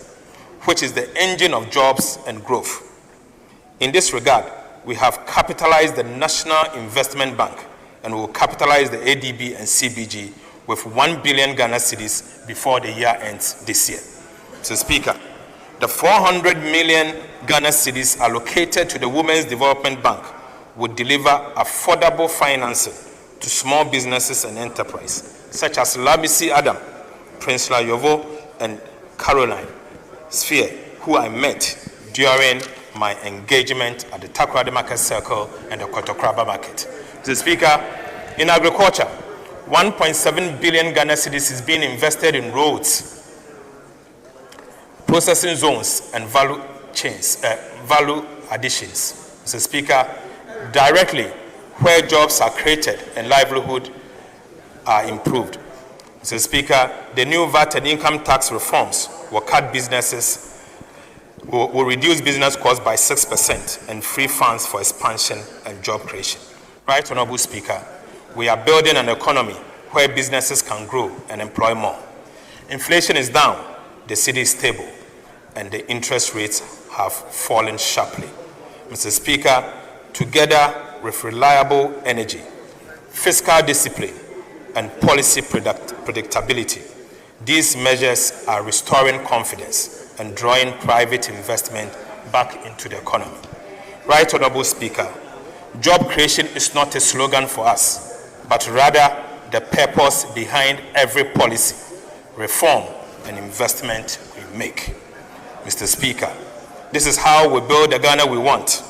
A: which is the engine of jobs and growth. In this regard, we have capitalized the National Investment Bank and will capitalize the ADB and CBG with 1 billion Ghana cedis before the year ends this year. Mr. Speaker, the 400 million Ghana cedis allocated to the Women's Development Bank would deliver affordable financing to small businesses and enterprise, such as Labisi Adam, Prince Layovo, and Caroline Sphere, who I met during my engagement at the Takoradi Market Circle and the Kotokraba Market. Mr. Speaker, in agriculture, 1.7 billion Ghana cedis is being invested in roads, processing zones, and value chains, value additions. Mr. Speaker, directly where jobs are created and livelihood are improved. Mr. Speaker, the new VAT and income tax reforms will cut businesses, will reduce business costs by 6% and free funds for expansion and job creation. Right Honorable Speaker, we are building an economy where businesses can grow and employ more. Inflation is down, the city is stable, and the interest rates have fallen sharply. Mr. Speaker, together with reliable energy, fiscal discipline, and policy predictability, These measures are restoring confidence and drawing private investment back into the economy. Right Honorable Speaker, job creation is not a slogan for us, but rather the purpose behind every policy, reform, and investment we make. Mr. Speaker, this is how we build the Ghana we want,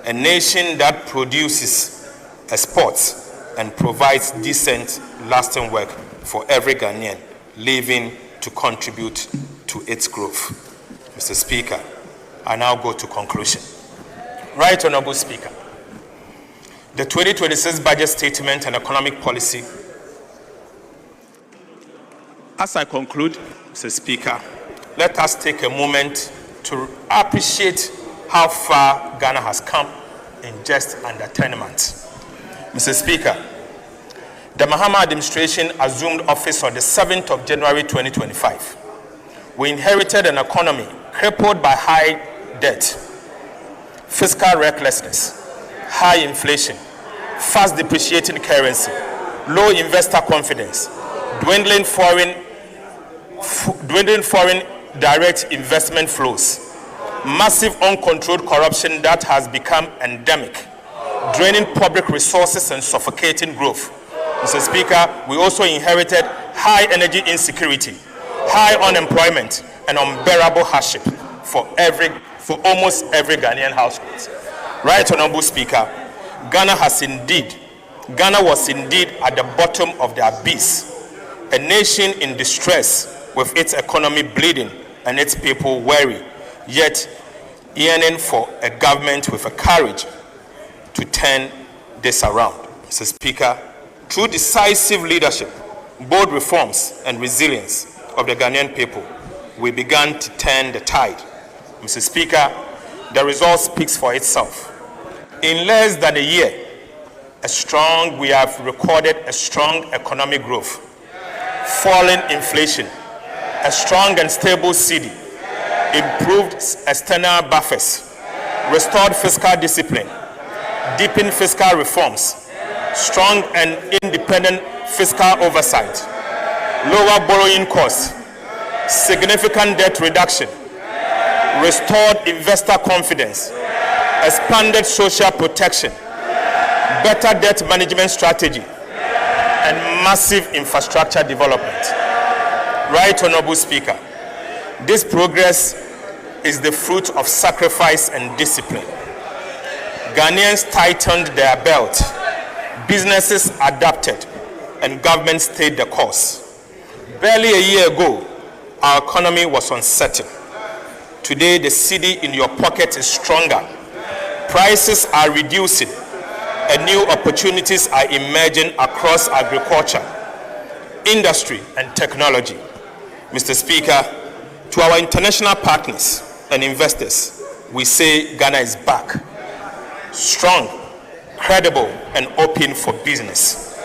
A: a nation that produces, exports, and provides decent, lasting work for every Ghanaian living to contribute to its growth. Mr. Speaker, I now go to conclusion. Right Honorable Speaker, the 2026 budget statement and economic policy. As I conclude, Mr. Speaker, let us take a moment to appreciate how far Ghana has come in just under 10 months. Mr. Speaker, the Mahama administration assumed office on the 7th of January 2025. We inherited an economy crippled by high debt, fiscal recklessness, high inflation, fast depreciating currency, low investor confidence, dwindling foreign direct investment flows, massive uncontrolled corruption that has become endemic, draining public resources and suffocating growth. Mr. Speaker, we also inherited high energy insecurity, high unemployment, and unbearable hardship for almost every Ghanaian household. Right Honorable Speaker, Ghana was indeed at the bottom of the abyss, a nation in distress with its economy bleeding and its people weary, yet yearning for a government with a courage to turn this around. Mr. Speaker, through decisive leadership, bold reforms, and resilience of the Ghanaian people, we began to turn the tide. Mr. Speaker, the result speaks for itself. In less than a year, we have recorded a strong economic growth, falling inflation, a strong and stable cedi, improved external buffers, restored fiscal discipline, deepened fiscal reforms, strong and independent fiscal oversight, lower borrowing costs, significant debt reduction, restored investor confidence, expanded social protection, better debt management strategy, and massive infrastructure development. Right Honorable Speaker, this progress is the fruit of sacrifice and discipline. Ghanaians tightened their belt, businesses adapted, and government stayed the course. Barely a year ago, our economy was uncertain. Today, the cedi in your pocket is stronger. Prices are reducing, and new opportunities are emerging across agriculture, industry, and technology. Mr. Speaker, to our international partners and investors, we say Ghana is back, strong, credible, and open for business.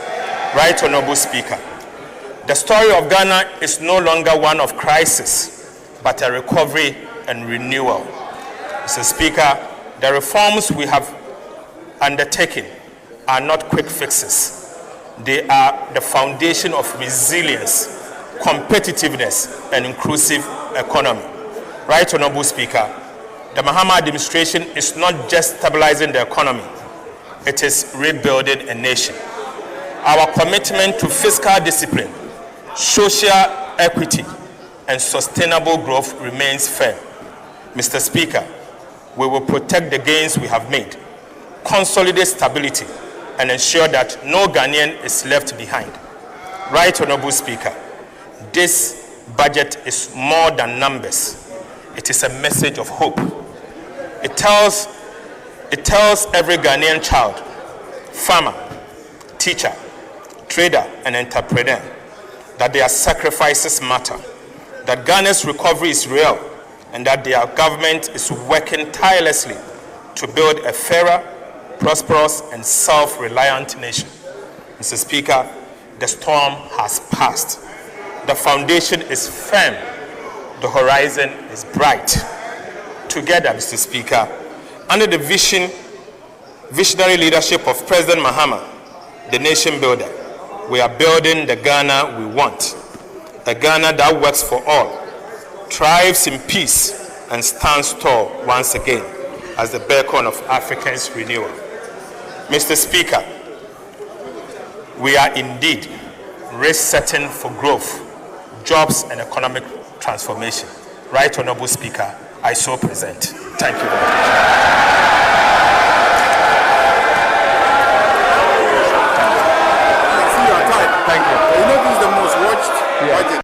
A: Right Honorable Speaker, the story of Ghana is no longer one of crisis, but a recovery and renewal. Mr. Speaker, the reforms we have undertaken are not quick fixes. They are the foundation of resilience, competitiveness, and inclusive economy. Right Honorable Speaker, the Mahama administration is not just stabilizing the economy, it is rebuilding a nation. Our commitment to fiscal discipline, social equity, and sustainable growth remains firm. Mr. Speaker, we will protect the gains we have made, consolidate stability, and ensure that no Ghanaian is left behind. Right Honorable Speaker, this budget is more than numbers. It is a message of hope. It tells every Ghanaian child, farmer, teacher, trader, and entrepreneur that their sacrifices matter, that Ghana's recovery is real, and that their government is working tirelessly to build a fairer, prosperous, and self-reliant nation. Mr. Speaker, the storm has passed. The foundation is firm. The horizon is bright. Together, Mr. Speaker, under the visionary leadership of President Mahama, the nation builder, we are building the Ghana we want. a Ghana that works for all, thrives in peace, and stands tall once again as the beacon of Africa's renewal. Mr. Speaker, we are indeed race-setting for growth, jobs, and economic transformation. Right Honorable Speaker, I so present. Thank you very much.
B: Thank you. You know this is the most watched budget.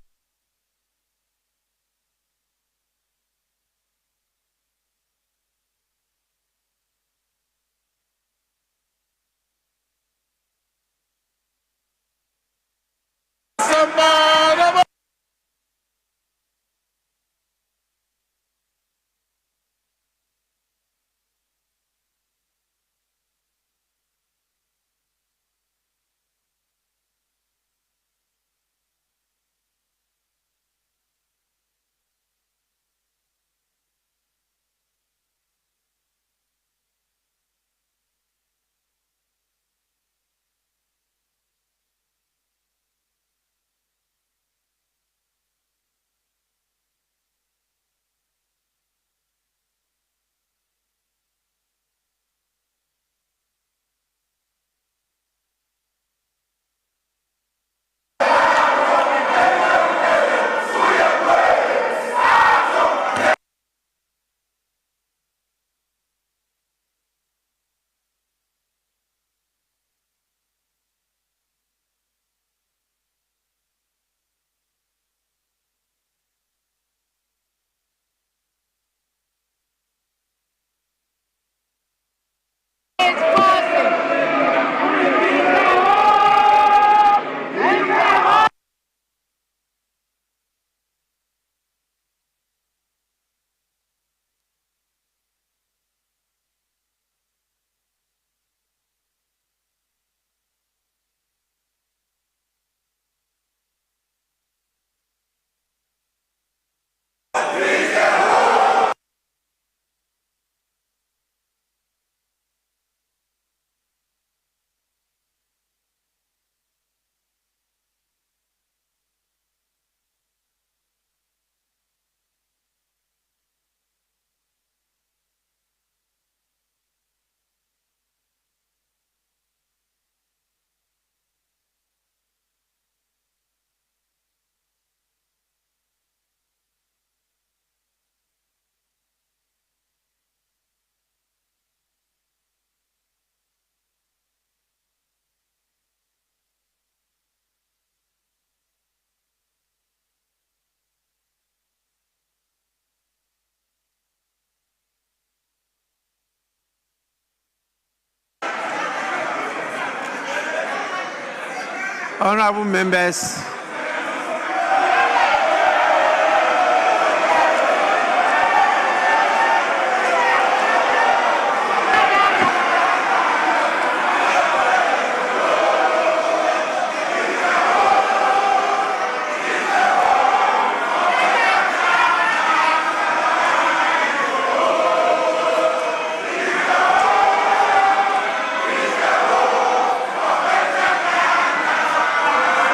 C: Honorable members,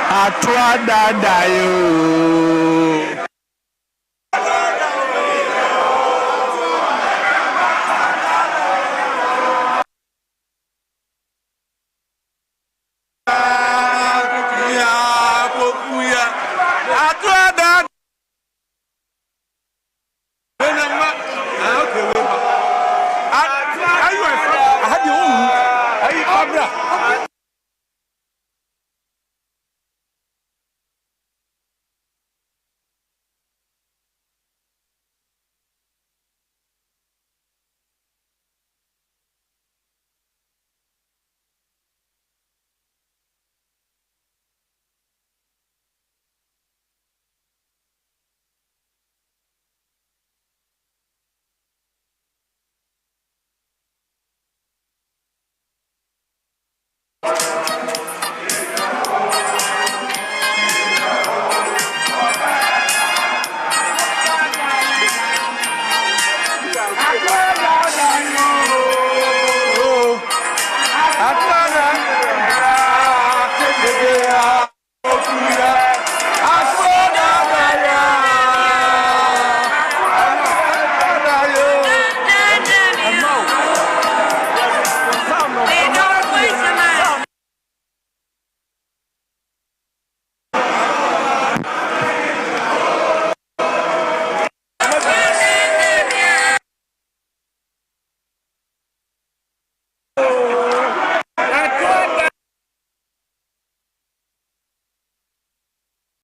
C: Atwa Dadayo. Atwa